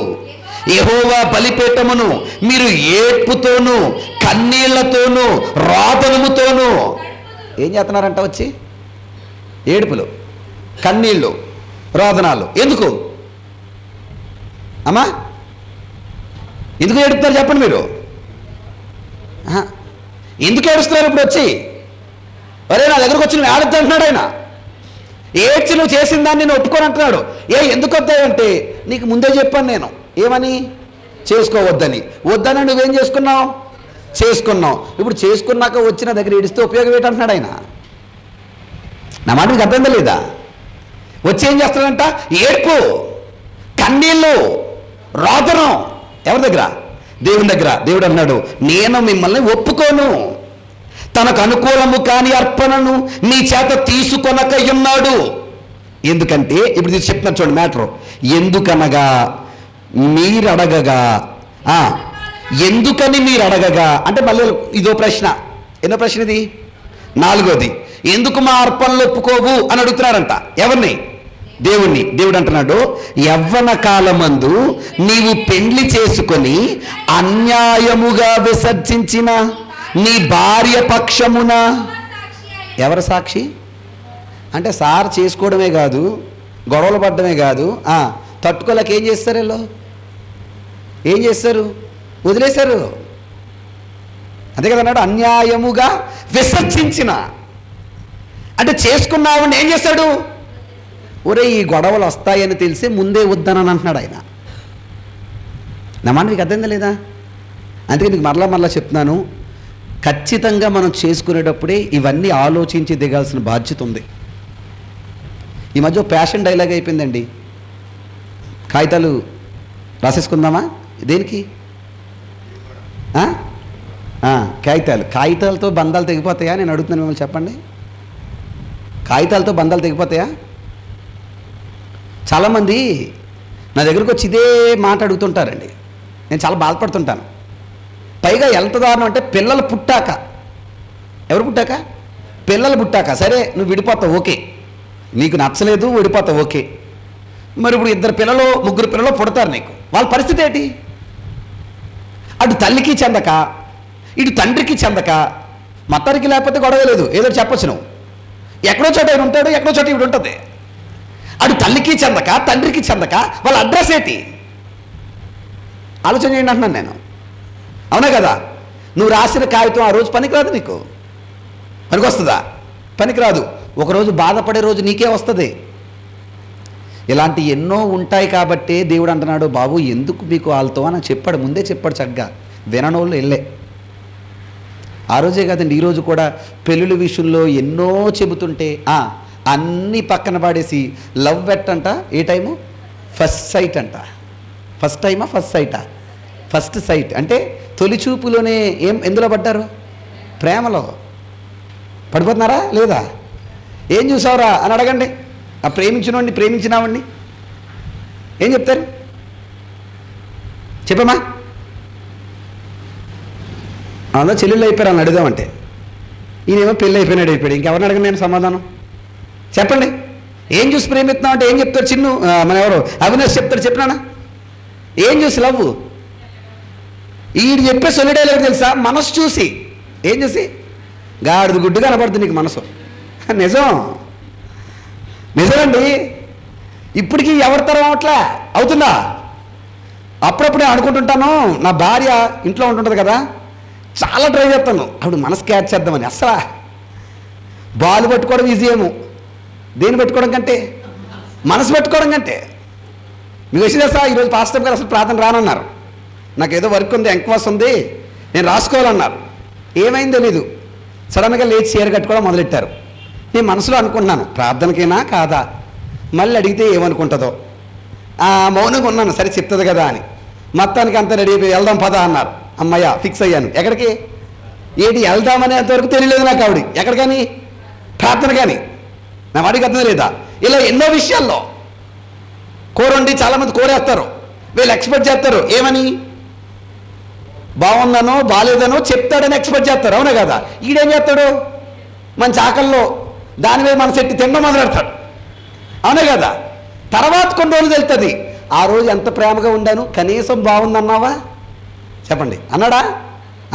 యెహోవా బలిపీఠమును మీరు ఏడ్పుతోనూ కన్నీళ్లతోనూ రోదనముతోనూ ఏం చేస్తున్నారంట? వచ్చి ఏడుపులు, కన్నీళ్ళు, రోదనాలు. ఎందుకు అమ్మా? ఎందుకు ఏడుపుతారు చెప్పండి మీరు? ఎందుకు ఏడుస్తున్నారు ఇప్పుడు వచ్చి? అరే నా దగ్గరకు వచ్చి నువ్వు ఏడద్దు అంటున్నాడు ఆయన. ఏడ్చి నువ్వు చేసిన దాన్ని నేను ఒప్పుకొని అంటున్నాడు. ఎందుకు వద్దాయంటే నీకు ముందే చెప్పాను నేను. ఏమని? చేసుకోవద్దని. వద్దని నువ్వేం చేసుకున్నావు? చేసుకున్నావు. ఇప్పుడు చేసుకున్నాక వచ్చిన దగ్గర ఏడిస్తే ఉపయోగం ఏంటంటున్నాడు ఆయన. నా మాట నీకు అర్థం లేదా? వచ్చి ఏం చేస్తాడంట? ఏడ్పు, కన్నీళ్ళు, రోదనం. ఎవరి దగ్గర? దేవుని దగ్గర. దేవుడు అన్నాడు, నేను మిమ్మల్ని ఒప్పుకోను, తనకు అనుకూలము కాని అర్పణను మీ చేత తీసుకొనకయున్నాడు. ఎందుకంటే ఇప్పుడు చెప్తున్నారు చూడండి మ్యాటర్. ఎందుకనగా మీరడగగా, ఎందుకని మీరు అడగగా అంటే మళ్ళీ ఇదో ప్రశ్న. ఎన్నో ప్రశ్న ఇది? 4వది. ఎందుకు మా అర్పణలు ఒప్పుకోవు అని అడుగుతున్నారంట. ఎవరిని? దేవుణ్ణి. దేవుడు అంటున్నాడు, యవ్వన కాలమందు నీవు పెండ్లి చేసుకొని అన్యాయముగా విసర్జించిన నీ భార్య పక్షమున. ఎవరు సాక్షి? అంటే సార్ చేసుకోవడమే కాదు, గొడవలు పడడమే కాదు, తట్టుకోలేక ఏం చేస్తారు వీళ్ళు? ఏం చేస్తారు? వదిలేశారు. అదే కదా అన్నాడు, అన్యాయముగా విసర్జించిన. అంటే చేసుకున్నామని ఏం చేస్తాడు? ఒరే ఈ గొడవలు వస్తాయని తెలిసి ముందే వద్దనని అంటున్నాడు ఆయన. నా మాట నీకు అర్థం లేదా? అందుకే నీకు మరలా చెప్తున్నాను, ఖచ్చితంగా మనం చేసుకునేటప్పుడే ఇవన్నీ ఆలోచించి దిగాల్సిన బాధ్యత ఉంది. ఈ మధ్య ప్యాషన్ డైలాగ్ అయిపోయిందండి. కాగితాలు రాసేసుకుందామా? దేనికి? కాగితాలతో బంధాలు తెగిపోతాయా? నేను అడుగుతున్నాను మిమ్మల్ని, చెప్పండి. కాగితాలతో బంధాలు తెగిపోతాయా? చాలామంది నా దగ్గరకు వచ్చి ఇదే మాట అడుగుతుంటారండి. నేను చాలా బాధపడుతుంటాను. పైగా ఎంత దారుణం అంటే పిల్లలు పుట్టాక. ఎవరు పుట్టాక? పిల్లలు పుట్టాక. సరే నువ్వు విడిపోతావు, ఓకే, నీకు నచ్చలేదు విడిపోతావు, ఓకే. మరి ఇప్పుడు 2 పిల్లలు 3 పిల్లలు పుడతారు నీకు, వాళ్ళ పరిస్థితి ఏంటి? అటు తల్లికి చెందక ఇటు తండ్రికి చెందక, మొత్తానికి లేకపోతే గొడవ లేదు, ఏదో చెప్పొచ్చు నువ్వు. ఎక్కడో చోట ఈడు ఉంటాడు, ఎక్కడో చోట ఈవిడ ఉంటుంది. అటు తల్లికి చెందక తండ్రికి చెందక వాళ్ళ అడ్రస్ ఏంటి? ఆలోచన చేయండి అంటున్నాను నేను. అవునా కదా? నువ్వు రాసిన కాగితం ఆ రోజు పనికిరాదు, నీకు పనికొస్తుందా? పనికిరాదు. ఒకరోజు బాధపడే రోజు నీకే వస్తుంది. ఇలాంటి ఎన్నో ఉంటాయి కాబట్టి దేవుడు అంటున్నాడు, బాబు ఎందుకు మీకు వాళ్ళతో అని చెప్పాడు, ముందే చెప్పాడు చక్కగా. విననోళ్ళు వెళ్ళే ఆ రోజే కదండి, ఈరోజు కూడా పెళ్ళిళ్ళ విషయంలో ఎన్నో చెబుతుంటే అన్నీ పక్కన పడేసి లవ్ ఎట్టంట, ఏ టైము? ఫస్ట్ సైట్ అంట. ఫస్ట్ టైమా ఫస్ట్ సైటా? ఫస్ట్ సైట్ అంటే తొలి చూపులోనే ఎందులో పడ్డారు? ప్రేమలో పడిపోతున్నారా లేదా? ఏం చూసావురా అని అడగండి. ఆ ప్రేమించినోడిని, ప్రేమించినావండి ఏం చెప్తారు? చెప్పమ్మా. అందులో చెల్లెళ్ళు అయిపోయారు అని అడుగుదామంటే ఈయనేమో పెళ్ళి అయిపోయినాడు అయిపోయాడు. ఇంకెవరిని అడగండి నేను సమాధానం? చెప్పండి. ఏం చూసి ప్రేమిస్తున్నావు అంటే ఏం చెప్తాడు? చిన్ను మన ఎవరు అవినాష్ చెప్తాడు. చెప్పినానా? ఏం చూసి లవ్? ఈడు చెప్పే సొలిడేలేదు తెలుసా? మనసు చూసి. ఏం చూసి? గాడిద గుడ్డు కనపడుతుంది నీకు మనసు. నిజం, నిజమండి. ఇప్పటికీ ఎవరి తరం అట్లా అవుతుందా? అప్పుడప్పుడు అనుకుంటుంటాను, నా భార్య ఇంట్లో ఉంటుంటుంది కదా, చాలా ట్రై చేస్తాను అప్పుడు మనసు క్యాచ్ చేద్దామని. అసలు బాల్ పట్టుకోవడం ఈజీ ఏమో, దేన్ని పట్టుకోవడం కంటే మనసు పట్టుకోవడం కంటే. మీకు విషయం చేస్తా, ఈరోజు పాస్టర్ గారు అసలు ప్రార్థన రానన్నారు. నాకు ఏదో వర్క్ ఉంది, ఎంక్వాస్ ఉంది, నేను రాసుకోవాలన్నారు. ఏమైందో తెలీదు, సడన్గా లేచి చీర కట్టుకోవడం మొదలెట్టారు. నేను మనసులో అనుకుంటున్నాను, ప్రార్థనకైనా కాదా, మళ్ళీ అడిగితే ఏమనుకుంటుందో. మౌనంగా ఉన్నాను, సరే చెప్తుంది కదా అని. మొత్తానికి అంతా రెడీ అయిపోయి వెళ్దాం పదా అన్నారు. అమ్మయ్య ఫిక్స్ అయ్యాను. ఎక్కడికి? ఏంటి వెళ్దామనేంతవరకు తెలియలేదు నాకు ఆవిడ. ఎక్కడ కానీ? ప్రార్థన కానీ. నా వాడికి అర్థం లేదా? ఇలా ఎన్నో విషయాల్లో కూర వండి చాలామంది కూరేస్తారు, వీళ్ళు ఎక్స్పెక్ట్ చేస్తారు ఏమని? బాగుందనో బాగాలేదనో చెప్తాడని ఎక్స్పెక్ట్ చేస్తారు, అవునా కదా? ఈడేం చేస్తాడు? మంచి ఆకల్లో దాని మీద మన సెట్టి తినడం మొదలెడతాడు, అవునా కదా? తర్వాత కొన్ని రోజులు వెళ్తుంది, ఆ రోజు ఎంత ప్రేమగా ఉండాను, కనీసం బాగుందన్నావా చెప్పండి, అన్నాడా?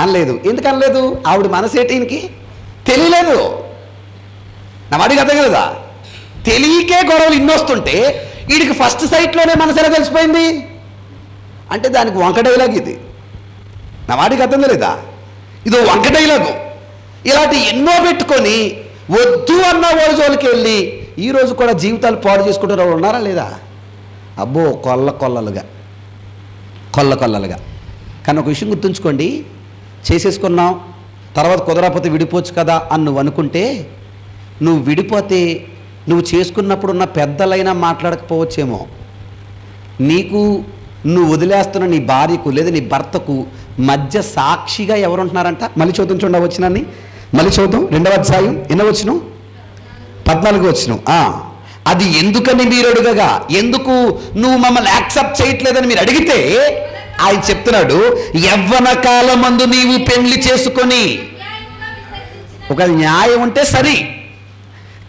అనలేదు. ఎందుకు అనలేదు? ఆవిడ మనసేటికి తెలియలేదు. నా వాడికి అర్థం కదా, తెలియకే గొడవలు ఇన్నొస్తుంటే వీడికి ఫస్ట్ సైట్లోనే మనసు ఎలా తెలిసిపోయింది అంటే దానికి వంక డైలాగ్ ఇది. నా వాడికి అర్థం లేదా? ఇదో వంక డైలాగు. ఇలాంటి ఎన్నో పెట్టుకొని వద్దు అన్న వాళ్ళ జోలికి వెళ్ళి ఈరోజు కూడా జీవితాలు పాడు చేసుకుంటున్న వాళ్ళు ఉన్నారా లేదా? అబ్బో కొల్లలుగా. కానీ ఒక విషయం గుర్తుంచుకోండి, చేసేసుకున్నాం తర్వాత కుదరకపోతే విడిపోవచ్చు కదా అని నువ్వు అనుకుంటే, నువ్వు విడిపోతే నువ్వు చేసుకున్నప్పుడు ఉన్న పెద్దలైనా మాట్లాడకపోవచ్చేమో, నీకు నువ్వు వదిలేస్తున్న నీ భార్యకు లేదా నీ భర్తకు మధ్య సాక్షిగా ఎవరు ఉంటున్నారంట? మళ్ళీ చదువు చూడండి, వచ్చినాన్ని మళ్ళీ చదువు. 2వ అధ్యాయం ఎన్నో వచ్చిన 14 వచ్చిన. అది ఎందుకని మీరు అడుగగా, ఎందుకు నువ్వు మమ్మల్ని యాక్సెప్ట్ చేయట్లేదని మీరు అడిగితే ఆయన చెప్తున్నాడు, యవ్వన కాలమందు నీవు పెళ్లి చేసుకొని, ఒక న్యాయం ఉంటే సరి,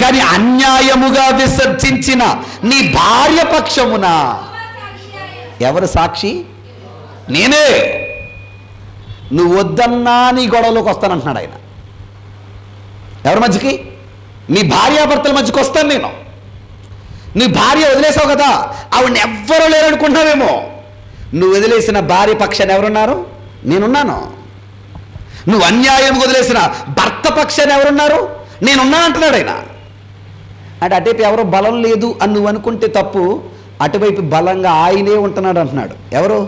కానీ అన్యాయముగా విసర్జించిన నీ భార్య పక్షమున ఎవరు సాక్షి? నేనే. నువ్వు వద్దన్నా నీ గొడవలోకి వస్తానంటున్నాడు ఆయన. ఎవరి మధ్యకి? నీ భార్యాభర్తల మధ్యకి వస్తాను నేను. నీ భార్య వదిలేసావు కదా, ఆవిడని ఎవ్వరూ లేరనుకుంటున్నావేమో. నువ్వు వదిలేసిన భార్య పక్షాన్ని ఎవరున్నారు? నేనున్నాను. నువ్వు అన్యాయం వదిలేసిన భర్త పక్షాన్ని ఎవరున్నారు? నేనున్నాను అంటున్నాడు ఆయన. అంటే అటువైపు ఎవరో బలం లేదు అని నువ్వు అనుకుంటే తప్పు, అటువైపు బలంగా ఆయనే ఉంటున్నాడు అంటున్నాడు. ఎవరు?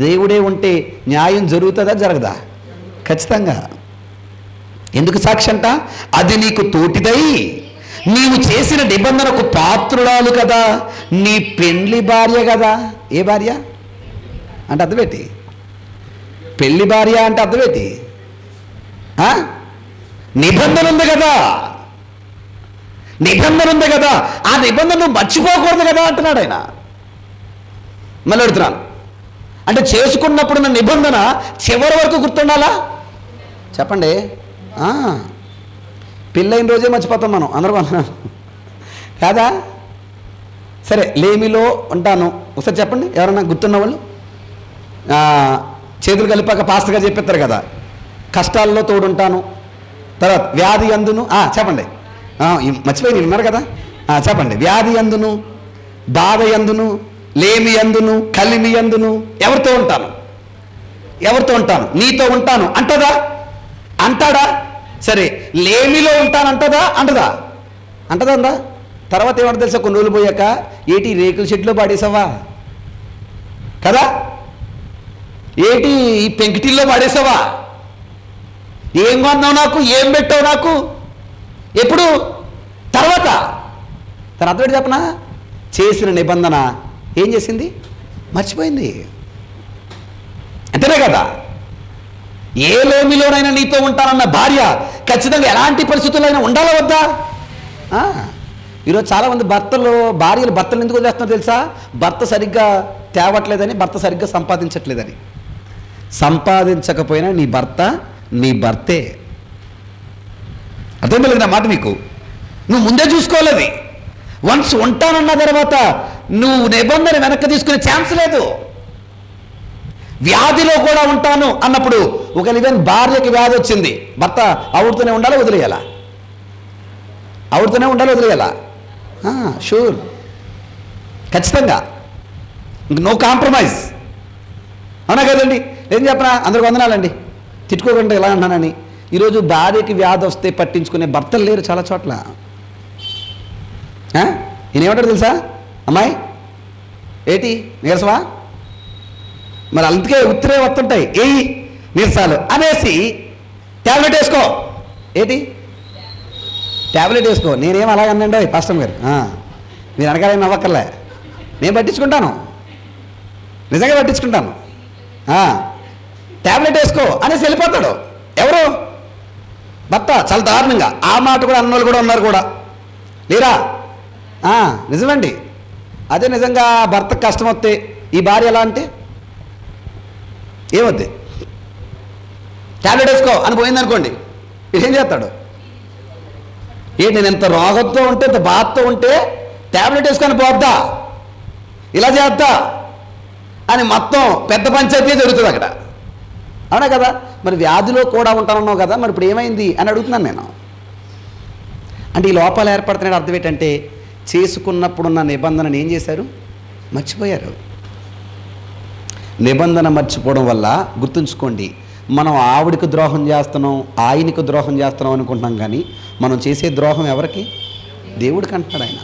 దేవుడే ఉంటే న్యాయం జరుగుతుందా జరగదా? ఖచ్చితంగా. ఎందుకు సాక్షి అంట? అది నీకు తోటిదై నీవు చేసిన నిబంధనకు పాత్రురాలు కదా, నీ పెళ్లి భార్య కదా. ఏ భార్య అంటే అర్థమేంటి? పెళ్లి భార్య అంటే అర్థమేంటి? నిబంధన ఉంది కదా, నిబంధన ఉంది కదా, ఆ నిబంధన నువ్వు మర్చిపోకూడదు కదా అంటున్నాడు ఆయన. మళ్ళీ అడుగుతున్నాను, అంటే చేసుకున్నప్పుడున్న నిబంధన చివరి వరకు గుర్తుండాలా? చెప్పండి. పెళ్ళైన రోజే మర్చిపోతాం మనం అందరూ కాదా? సరే, లేమిలో ఉంటాను ఒకసారి చెప్పండి, ఎవరన్నా గుర్తున్న వాళ్ళు. చేతులు కలిపాక పాస్టర్గా చెప్పేస్తారు కదా, కష్టాల్లో తోడుంటాను, తర్వాత వ్యాధి అందును. చెప్పండి, మర్చిపోయి ఉన్నారు కదా, చెప్పండి. వ్యాధి అందును, బాధ అందును, లేమి అందును, కలిమి అందును ఎవరితో ఉంటాను? ఎవరితో ఉంటాను? నీతో ఉంటాను అంటదా? అంటాడా? సరే, లేమిలో ఉంటాను అంటదా? అంటదా? అంటదా? అందా? తర్వాత ఏమంట తెలుసా? కొన్ని రోజులు పోయాక, ఏటి రేకుల షెడ్లో పాడేసావా కదా, ఏటి ఈ పెంకిటిల్లో పాడేసావా, ఏం కొన్నావు నాకు, ఏం పెట్టావు నాకు, ఎప్పుడు? తర్వాత తన అర్థం చెప్పనా? చేసిన నిబంధన ఏం చేసింది? మర్చిపోయింది. అంతేనే కదా. ఏ లేమిలోనైనా నీతో ఉంటానన్న భార్య ఖచ్చితంగా ఎలాంటి పరిస్థితుల్లో ఉండాలా వద్దా? ఈరోజు చాలామంది భార్యలు భర్తలు ఎందుకు వదిలేస్తున్నారు తెలుసా? భర్త సరిగ్గా తేవట్లేదని, భర్త సరిగ్గా సంపాదించట్లేదని. సంపాదించకపోయినా నీ భర్త నీ భర్తే. అర్థం లేదు నా మాట మీకు? నువ్వు ముందే చూసుకోలేదు. వన్స్ ఉంటానన్న తర్వాత నువ్వు నిబంధన వెనక్కి తీసుకునే ఛాన్స్ లేదు. వ్యాధిలో కూడా ఉంటాను అన్నప్పుడు, ఒకవేళ ఈవెన్ భార్యకి వ్యాధి వచ్చింది, భర్త ఆవిడతోనే ఉండాలా వదిలేయాలా? ఆవిడతోనే ఉండాలి వదిలేయాలా? షూర్, ఖచ్చితంగా, నో కాంప్రమైజ్. అవునా కదండి? ఏం చెప్పనా? అందరికి వందనాలండి, తిట్టుకోకుండా ఎలా అంటున్నానని. ఈరోజు భార్యకి వ్యాధి వస్తే పట్టించుకునే భర్తలు లేరు చాలా చోట్ల. ఈయన ఏమంటాడు తెలుసా? అమ్మాయి ఏటి నీరసమా? మరి అందుకే ఉత్తరే వస్తుంటాయి ఏ నీరసాలు అనేసి, ట్యాబ్లెట్ వేసుకో. ఏటి ట్యాబ్లెట్ వేసుకో. నేనేం అలాగన్నాండో పాస్టర్ గారు, మీరు అనగానే నవ్వక్కర్లే, నేను పట్టించుకుంటాను, నిజంగా పట్టించుకుంటాను. ట్యాబ్లెట్ వేసుకో అనేసి వెళ్ళిపోతాడు. ఎవరు? భర్త. చాలా దారుణంగా ఆ మాట కూడా అన్నోళ్ళు కూడా ఉన్నారు కూడా, లేరా? నిజమండి. అదే నిజంగా భర్తకు కష్టం వస్తే ఈ భార్య ఎలా అంటే ఏమవుద్ది? ట్యాబ్లెట్ వేసుకో అని పోయిందనుకోండి, ఏం చేస్తాడు? నేను ఎంత రోగంతో ఉంటే, ఎంత బాధతో ఉంటే ట్యాబ్లెట్ వేసుకొని పోద్దా, ఇలా చేద్దా అని మొత్తం పెద్ద పంచాయతీ జరుగుతుంది అక్కడ. అవునా కదా? మరి వ్యాధిలో కూడా ఉంటానన్నావు కదా, మరి ఇప్పుడు ఏమైంది అని అడుగుతున్నాను నేను. అంటే ఈ లోపాలు ఏర్పడుతున్నాడు. అర్థం ఏంటంటే, చేసుకున్నప్పుడున్న నిబంధనను ఏం చేశారు? మర్చిపోయారు. నిబంధన మర్చిపోవడం వల్ల గుర్తుంచుకోండి, మనం ఆవిడికి ద్రోహం చేస్తున్నాం, ఆయనకు ద్రోహం చేస్తున్నాం అనుకుంటున్నాం. కానీ మనం చేసే ద్రోహం ఎవరికి? దేవుడికి అంటున్నాడు ఆయన.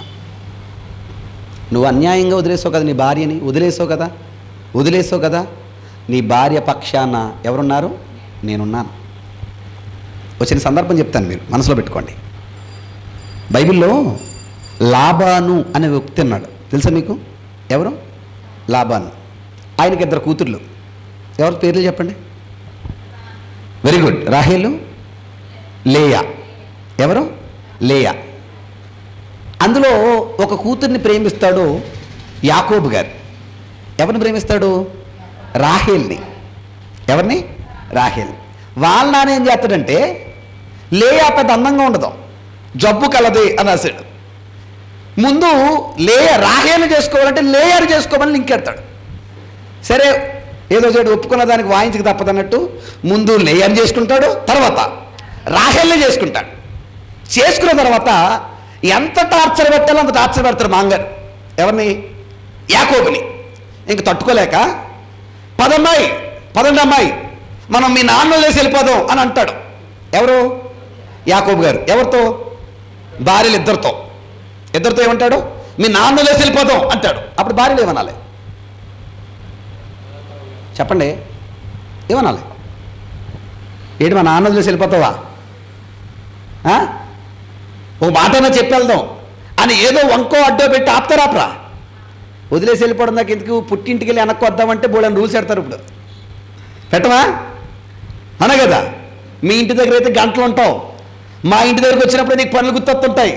నువ్వు అన్యాయంగా వదిలేసావు కదా నీ భార్యని, వదిలేసావు కదా. నీ భార్య పక్షాన ఎవరున్నారు? నేనున్నాను. వచ్చిన సందర్భం చెప్తాను, మీరు మనసులో పెట్టుకోండి. బైబిల్లో లాబాను అనే వ్యక్తి ఉన్నాడు, తెలుసా మీకు? ఎవరు? లాబాను. ఆయనకి 2 కూతుర్లు. ఎవరి పేర్లు చెప్పండి? Very good. రాహేలు, లేయా. ఎవరు? లేయా. అందులో ఒక కూతుర్ని ప్రేమిస్తాడు యాకోబు గారు. ఎవరిని ప్రేమిస్తాడు? రాహేల్ని. ఎవరిని? రాహేల్. వాళ్ళ నాన్న ఏం చేస్తాడంటే, లేయా పెద్ద అందంగా ఉండదు, జబ్బు కలది అని రాశాడు. ముందు రాహేల్ని చేసుకోవాలంటే లేయాని చేసుకోమని లింక్ ఎడతాడు. సరే, ఏదో చెడు ఒప్పుకున్న దానికి వాయించక తప్పదన్నట్టు ముందు లేయాని చేసుకుంటాడు, తర్వాత రాహేల్ని చేసుకుంటాడు. చేసుకున్న తర్వాత ఎంత టార్చర్ పెట్టాలో అంత టార్చర్ పెడతారు మాంగారు. ఎవరిని? యాకోబుని. ఇంక తట్టుకోలేక, పదండి అమ్మాయి, మనం మీ నాన్న లేసి వెళ్ళిపోదాం అని అంటాడు. ఎవరు? యాకోబు గారు. ఎవరితో? భార్యలు ఇద్దరితో ఏమంటాడు? మీ నాన్న లేసి వెళ్ళిపోదాం అంటాడు. అప్పుడు భార్యలు ఏమనాలి చెప్పండి? ఏమనాలి? ఏంటి మా నాన్న లేసి వెళ్ళిపోతావా, ఒక మాటైనా చెప్పి వెళ్దాం అని ఏదో వంకో అడ్డో పెట్టి ఆపుతారాపరా? వదిలేసి వెళ్ళిపోవడం దాకా ఎందుకు? పుట్టింటికి వెళ్ళి వెనక్కి వద్దామంటే బోళ్ళని రూల్స్ పెడతారు. ఇప్పుడు పెట్టవా? అన కదా. మీ ఇంటి దగ్గర అయితే గంటలు ఉంటావు, మా ఇంటి దగ్గరికి వచ్చినప్పుడు నీకు పనులు గుర్తొస్తుంటాయి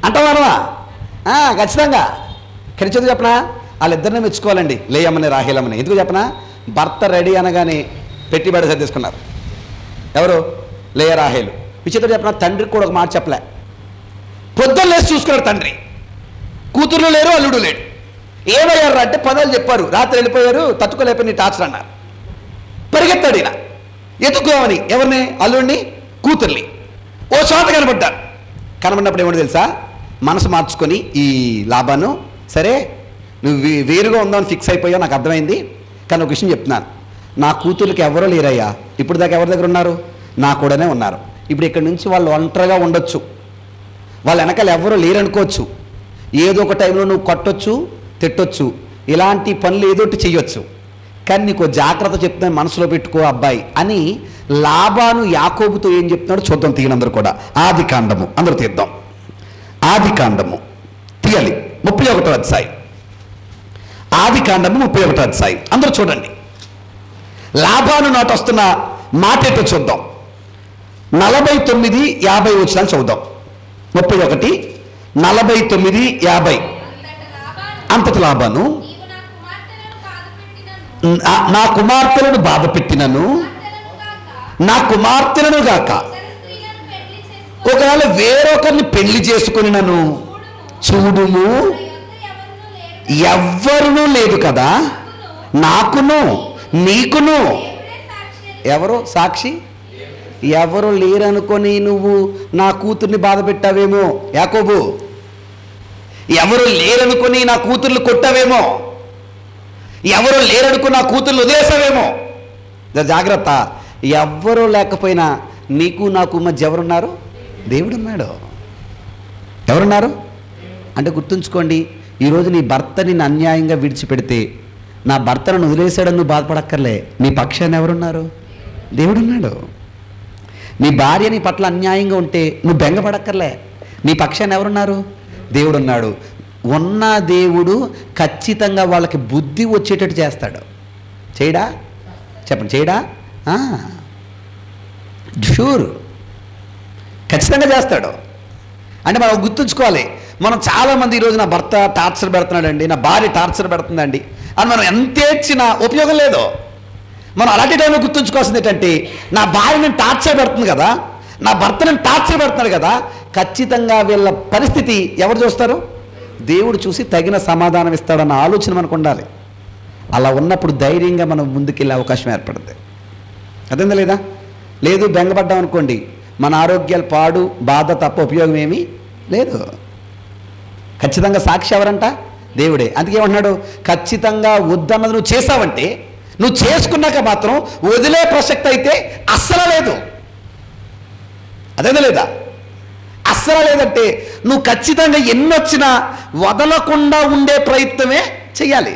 అంటావా? ఖచ్చితంగా. ఖచ్చితంగా చెప్పనా? వాళ్ళిద్దరినే మెచ్చుకోవాలండి, లేయమ్మని రాహేలమ్మని. ఎందుకు చెప్పనా? భర్త రెడీ అనగానే పెట్టుబడి సర్దేసుకున్నారు. ఎవరు? లేయ రాహేలు. విచిత్రం చెప్పనా? తండ్రికి కూడా ఒక మాట చెప్పలే. పొద్దున్న లేసి చూసుకున్నాడు తండ్రి. కూతుర్లు లేరు, అల్లుడు లేడు. ఏమయ్యారు అంటే పదాలు చెప్పారు. రాత్రి వెళ్ళిపోయారు, తట్టుకోలేకపోయి నీ టార్చర్ అన్నారు. పరిగెత్తాడు ఈయన ఎత్తుకోమని. ఎవరిని? అల్లుడిని, కూతుర్ని. ఓ చోట కనబడ్డారు. కనబడినప్పుడు ఏమో తెలుసా? మనసు మార్చుకొని ఈ లాభాను, సరే నువ్వు వేరుగా ఉందామని ఫిక్స్ అయిపోయావు, నాకు అర్థమైంది. కానీ ఒక విషయం చెప్తున్నాను, నా కూతురికి ఎవరో లేరయ్యా, ఇప్పుడు దాకా ఎవరి దగ్గర ఉన్నారు? నా కూడానే ఉన్నారు. ఇప్పుడు ఇక్కడి నుంచి వాళ్ళు ఒంటరిగా ఉండొచ్చు, వాళ్ళ వెనకాల ఎవరో లేరనుకోవచ్చు, ఏదో ఒక టైంలో నువ్వు కొట్టొచ్చు, తిట్టొచ్చు, ఇలాంటి పనులు ఏదో ఒకటి చెయ్యొచ్చు. కానీ నీకు జాగ్రత్త చెప్తాను, మనసులో పెట్టుకో అబ్బాయి అని లాబాను యాకోబుతో ఏం చెప్తున్నాడో చూద్దాం. తీయనందరూ కూడా ఆది కాండము అందరూ తీద్దాం. ఆది కాండము తీయాలి 31వ అధ్యాయం. ఆది కాండము 31వ అధ్యాయం అందరూ చూడండి. లాబాను నోట వస్తున్న మాట ఏంటో చూద్దాం. 49, 50 వచనాలు చదువుదాం. 31, 49, 50. అంతటి లాబాను, నా కుమార్తెలను బాధ పెట్టినను, నా కుమార్తెలను గాక ఒకవేళ వేరొకరిని పెళ్లి చేసుకునినను చూడుము, ఎవ్వరునూ లేదు కదా, నాకును నీకును. ఎవరు సాక్షి? ఎవరు లేరనుకొని నువ్వు నా కూతుర్ని బాధ పెట్టావేమో యాకోబు. ఎవరు లేరనుకొని నా కూతుర్లు కొట్టావేమో, ఎవరు లేరనుకుని నా కూతుర్లు వదిలేసావేమో. జాగ్రత్త. ఎవ్వరూ లేకపోయినా నీకు నాకు మధ్య ఎవరున్నారు? దేవుడున్నాడు. ఎవరున్నారు అంటే గుర్తుంచుకోండి, ఈరోజు నీ భర్త నిన్ను అన్యాయంగా విడిచిపెడితే, నా భర్తను వదిలేశాడని నువ్వు బాధపడక్కర్లే, నీ పక్షాన్ని ఎవరున్నారు? దేవుడున్నాడు. నీ భార్య నీ పట్ల అన్యాయంగా ఉంటే నువ్వు బెంగపడక్కర్లే, నీ పక్షాన్ని ఎవరున్నారు? దేవుడున్నాడు. ఉన్న దేవుడు ఖచ్చితంగా వాళ్ళకి బుద్ధి వచ్చేటట్టు చేస్తాడు. చేయడా? చెప్పండి, చేయడా? షూర్, ఖచ్చితంగా చేస్తాడు. అంటే మనం గుర్తుంచుకోవాలి, మనం చాలామంది ఈరోజు నా భర్త టార్చర్ పెడుతున్నాడండి, నా భార్య టార్చర్ పెడుతుందండి అని మనం ఎంత ఏడ్చినా ఉపయోగం లేదు. మనం అలాంటి టైంలో గుర్తుంచుకోవాల్సింది ఏంటంటే, నా భార్య నేను టార్చర్ పెడుతుంది కదా, నా భర్త నేను టార్చర్ పెడుతున్నాడు కదా, ఖచ్చితంగా వీళ్ళ పరిస్థితి ఎవరు చూస్తారు? దేవుడు చూసి తగిన సమాధానం ఇస్తాడన్న ఆలోచన మనకు ఉండాలి. అలా ఉన్నప్పుడు ధైర్యంగా మనం ముందుకెళ్ళే అవకాశం ఏర్పడుతుంది. అర్థందా లేదా? లేదు, బెంగపడ్డాం అనుకోండి, మన ఆరోగ్యాలు పాడు, బాధ తప్ప ఉపయోగం ఏమీ లేదు. ఖచ్చితంగా సాక్షి ఎవరంట? దేవుడే. అందుకే ఏమన్నాడు? ఖచ్చితంగా వద్దన్నది నువ్వు చేసావంటే, నువ్వు చేసుకున్నాక మాత్రం వదిలే ప్రసక్తి అయితే అస్సలు లేదు. అదేనా లేదా? అస్సలు లేదంటే నువ్వు ఖచ్చితంగా ఎన్నొచ్చినా వదలకుండా ఉండే ప్రయత్నమే చెయ్యాలి.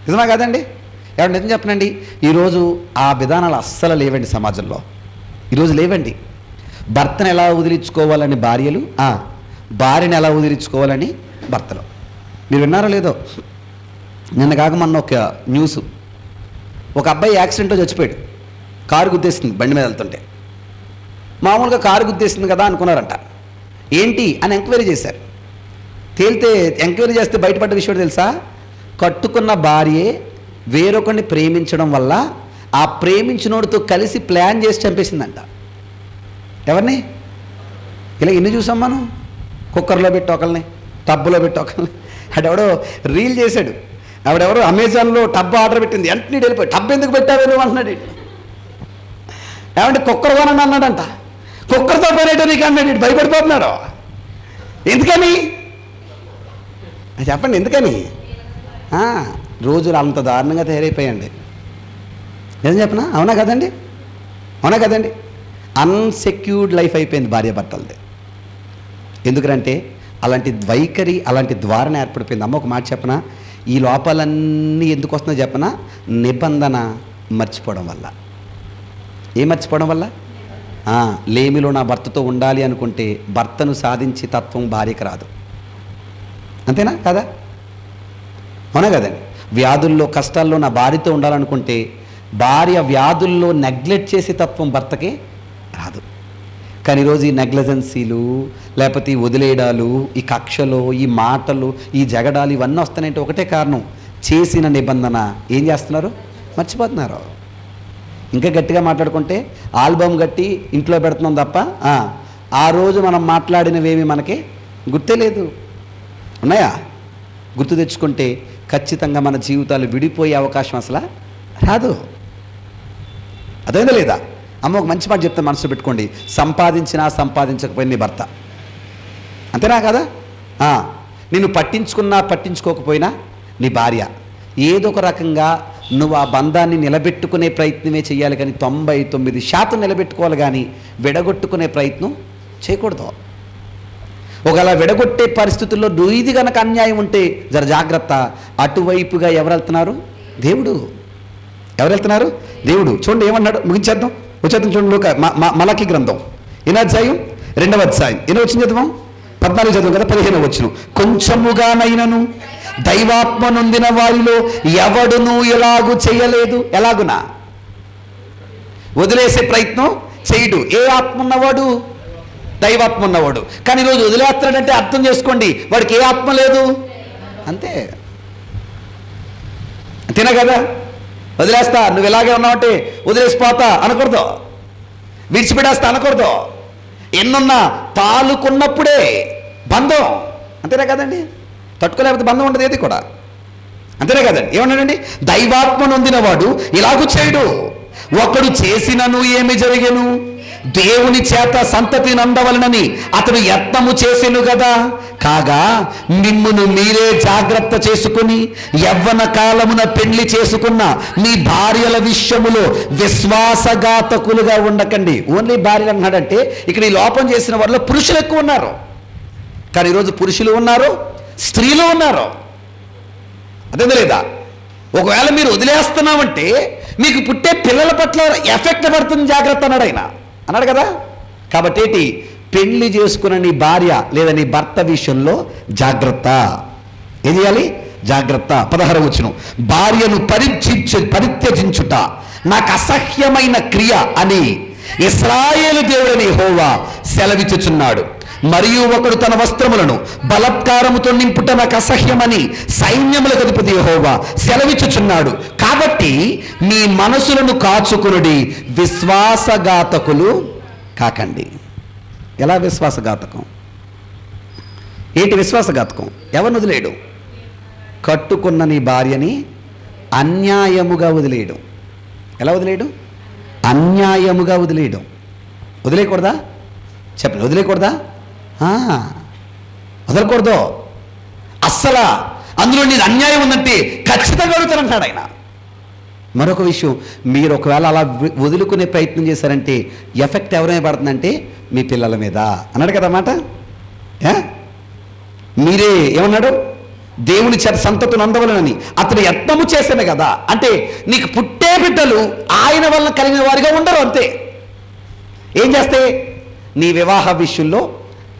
నిజమా కాదండి? ఎవరు నిజం చెప్పనండి, ఈరోజు ఆ విధానాలు అస్సలు లేవండి సమాజంలో. ఈరోజు లేవండి. భర్తను ఎలా వదిలించుకోవాలని భార్యలు, భార్యను ఎలా వదిలించుకోవాలని భర్తలు. మీరు విన్నారో లేదో, నిన్న కాక మొన్న ఒక న్యూస్, ఒక అబ్బాయి యాక్సిడెంట్లో చచ్చిపోయాడు. కారు గుద్దేసింది బండి మీద వెళ్తుంటే. మామూలుగా కారు గుద్దేసింది కదా అనుకున్నారంట. ఏంటి అని ఎంక్వైరీ చేశారు. తేలితే ఎంక్వైరీ చేస్తే బయటపడ్డ విషయం తెలుసా? కట్టుకున్న భార్యే వేరొకరిని ప్రేమించడం వల్ల ఆ ప్రేమించినోడితో కలిసి ప్లాన్ చేసి చంపేసిందంట. ఎవరిని? ఇలా ఎన్ని చూసాం మనం. కుక్కర్లో పెట్టి ఒకరిని, టబ్బులో పెట్టి ఒకరిని. అడెవడో రీల్ చేశాడు. ఆవిడెవరో అమెజాన్లో టబ్ ఆర్డర్ పెట్టింది, వెంటనే వెళ్ళిపోయి టబ్ ఎందుకు పెట్టావే నువ్వు అంటున్నాడు. ఏమంటే కుక్కర్ కొనని అన్నాడంట. కుక్కర్తో పోయినట్టు నీకు అన్నాడు. భయపడిపోతున్నాడు. ఎందుకని చెప్పండి, ఎందుకని? రోజులు అంత దారుణంగా తయారైపోయాయండి. ఏం చెప్పనా? అవునా కదండి? అవునా కదండి? అన్సెక్యూర్డ్ లైఫ్ అయిపోయింది భార్యాభర్తలది. ఎందుకంటే అలాంటి వైఖరి, అలాంటి ద్వారణ ఏర్పడిపోయింది. అమ్మ ఒక మాట చెప్పనా, ఈ లోపాలన్నీ ఎందుకు వస్తుందో చెప్పనా? నిబంధన మర్చిపోవడం వల్ల. ఏం మర్చిపోవడం వల్ల? లేమిలో నా భర్తతో ఉండాలి అనుకుంటే భర్తను సాధించే తత్వం భార్యకి రాదు. అంతేనా కదా? అవునా కదండి? వ్యాధుల్లో, కష్టాల్లో నా భార్యతో ఉండాలనుకుంటే భార్య వ్యాధుల్లో నెగ్లెక్ట్ చేసే తత్వం భర్తకి రాదు. కానీ ఈరోజు ఈ నెగ్లజెన్సీలు, లేకపోతే ఈ వదిలేయడాలు, ఈ కక్షలు, ఈ మాటలు, ఈ జగడాలు ఇవన్నీ వస్తాయంటే ఒకటే కారణం, చేసిన నిబంధన ఏం చేస్తున్నారు? మర్చిపోతున్నారు. ఇంకా గట్టిగా మాట్లాడుకుంటే ఆల్బమ్ కట్టి ఇంట్లో పెడుతున్నాం తప్ప ఆ రోజు మనం మాట్లాడినవేమి మనకి గుర్తే లేదు. ఉన్నాయా? గుర్తు తెచ్చుకుంటే ఖచ్చితంగా మన జీవితాలు విడిపోయే అవకాశం అసలు రాదు. అదేందా లేదా? అమ్మ ఒక మంచి మాట చెప్తే మనసు పెట్టుకోండి, సంపాదించినా సంపాదించకపోయినా నీ భర్త. అంతేనా కదా? నిన్ను పట్టించుకున్నా పట్టించుకోకపోయినా నీ భార్య. ఏదో ఒక రకంగా నువ్వు ఆ బంధాన్ని నిలబెట్టుకునే ప్రయత్నమే చేయాలి, కానీ 99% నిలబెట్టుకోవాలి, కానీ విడగొట్టుకునే ప్రయత్నం చేయకూడదు. ఒకవేళ విడగొట్టే పరిస్థితుల్లో నువ్వు కనుక అన్యాయం ఉంటే జర జాగ్రత్త. అటువైపుగా ఎవరు వెళ్తున్నారు? దేవుడు. ఎవరు వెళ్తున్నారు? దేవుడు. చూడండి ఏమన్నాడు, ముగించేద్దాం, వచ్చేద్దాం. చూడండి మలకి గ్రంథం 8వ అధ్యాయం 2వ అధ్యాయం 8వ వచనం చదువు, 14 చదువు కదా, 15వ వచనం. కొంచెముగానైనను దైవాత్మ నొందిన వారిలో ఎవడును ఎలాగూ చేయలేదు. ఎలాగునా? వదిలేసే ప్రయత్నం చేయడు. ఏ ఆత్మ ఉన్నవాడు? దైవాత్మ ఉన్నవాడు. కానీ ఈరోజు వదిలేస్తాడంటే అర్థం చేసుకోండి, వాడికి ఏ ఆత్మ లేదు, అంతే. అంతేనా కదా? వదిలేస్తా, నువ్వు ఇలాగే ఉన్నావంటే వదిలేసిపోతా అనకూడదు, విడిచిపెట్టేస్తా అనకూడదు. ఎన్నున్నా తాలుకున్నప్పుడే బంధం, అంతేనా కదండి? తట్టుకోలేకపోతే బంధం ఉండదు ఏది కూడా, అంతేనా కదండి? ఏమన్నాడండి? దైవాత్మ నొందినవాడు ఇలాగూ చేయడు. ఒకడు చేసినను ఏమి జరిగెను? దేవుని చేత సంతతి నందవలనని అతడు యత్నము చేసెను కదా. కాగా మిమ్మును మీరే జాగ్రత్త చేసుకుని యవ్వన కాలమున పెళ్లి చేసుకున్న మీ భార్యల విషయములో విశ్వాసఘాతకులుగా ఉండకండి. ఓన్లీ భార్యలు అన్నాడంటే ఇక్కడ ఈ లోపం చేసిన వారిలో పురుషులు ఎక్కువ ఉన్నారు. కానీ ఈరోజు పురుషులు ఉన్నారు, స్త్రీలు ఉన్నారు. అదే లేదా? ఒకవేళ మీరు వదిలేస్తున్నామంటే మీకు పుట్టే పిల్లల పట్ల ఎఫెక్ట్ పడుతుంది, జాగ్రత్త అన్నాడు ఆయన, అన్నాడు కదా. కాబట్టి ఏంటి? పెళ్లి చేసుకున్న నీ భార్య లేదా నీ భర్త విషయంలో జాగ్రత్త. ఏం చేయాలి? జాగ్రత్త. 16వ వచనం. భార్యను పరిత్యజించుట నాకు అసహ్యమైన క్రియ అని ఇశ్రాయేలు దేవుడని యెహోవా సెలవిచ్చుచున్నాడు. మరియు ఒకడు తన వస్త్రములను బలత్కారముతో నింపుట నాకు అసహ్యమని సైన్యములకు అధిపతి యెహోవా సెలవిచ్చుచున్నాడు. కాబట్టి మీ మనసులను కాచుకునుడి, విశ్వాసఘాతకులు కాకండి. ఎలా విశ్వాసఘాతకం? ఏంటి విశ్వాసఘాతకం? ఎవరిని వదిలేయడం? కట్టుకున్న నీ భార్యని అన్యాయముగా వదిలేయడం. ఎలా వదిలేయడం? అన్యాయముగా వదిలేయడం. వదిలేయకూడదా? చెప్పండి, వదిలేయకూడదా? వదలకూడదు అస్సలు. అందులో నీది అన్యాయం ఉందంటే ఖచ్చితంగా అడుగుతానంటాడు ఆయన. మరొక విషయం, మీరు ఒకవేళ అలా వదులుకునే ప్రయత్నం చేశారంటే ఎఫెక్ట్ ఎవరైనా పడుతుందంటే మీ పిల్లల మీద, అన్నాడు కదా మాట. మీరే ఏమన్నాడు? దేవుని చేత సంతతిని అందవలనని అతను యత్నము చేశాను కదా. అంటే నీకు పుట్టే బిడ్డలు ఆయన వల్ల కలిగిన వారిగా ఉండరు, అంతే. ఏం చేస్తే? నీ వివాహ విషయంలో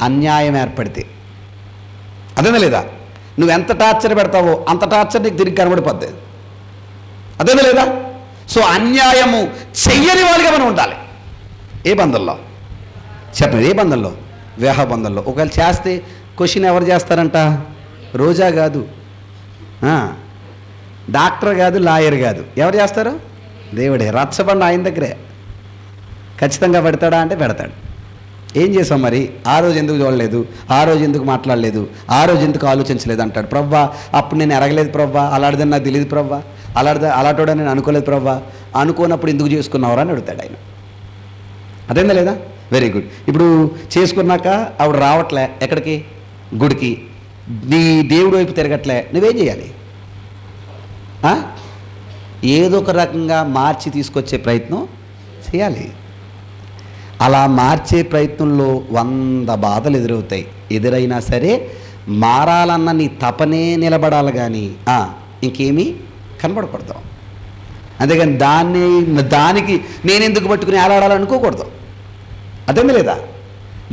అన్యాయం ఏర్పడితే, అదేనా లేదా? నువ్వు ఎంత టార్చర్ పెడతావో అంత టార్చర్ నీకు తిరిగి కనబడిపోద్ది, అదేనా లేదా? సో అన్యాయము చెయ్యని వాళ్ళుగా మనం ఉండాలి. ఏ బంధంలో? చెప్పండి, ఏ బంధంలో? వివాహ బంధంలో. ఒకవేళ చేస్తే క్వశ్చన్ ఎవరు చేస్తారంట? రోజా కాదు, డాక్టర్ కాదు, లాయర్ కాదు. ఎవరు చేస్తారు? దేవుడే. రచ్చబండ ఆయన దగ్గరే. ఖచ్చితంగా పెడతాడా అంటే పెడతాడు. ఏం చేసాం మరి? ఆ రోజు ఎందుకు చూడలేదు, ఆ రోజు ఎందుకు మాట్లాడలేదు, ఆ రోజు ఎందుకు ఆలోచించలేదు అంటాడు. ప్రవ్వా అప్పుడు నేను ఎరగలేదు ప్రవ్వా, అలాంటిదని నాకు తెలియదు ప్రవ్వా, అలాంటోడని నేను అనుకోలేదు ప్రవ్వా, అనుకోనప్పుడు ఎందుకు చేసుకున్నావరా అని అడుగుతాడు ఆయన. అదేందా లేదా? Very good. ఇప్పుడు చేసుకున్నాక ఆవిడ రావట్లే, ఎక్కడికి? గుడికి. నీ దేవుడి వైపు తిరగట్లే, నువ్వేం చేయాలి? ఏదో ఒక రకంగా మార్చి తీసుకొచ్చే ప్రయత్నం చేయాలి. అలా మార్చే ప్రయత్నంలో 100 బాధలు ఎదురవుతాయి. ఎదురైనా సరే మారాలన్న నీ తపనే నిలబడాలి, కానీ ఇంకేమీ కనబడకూడదు. అంతేగాని దానికి నేను ఎందుకు పట్టుకుని ఏలాడాలనుకోకూడదు, అదేమి లేదా?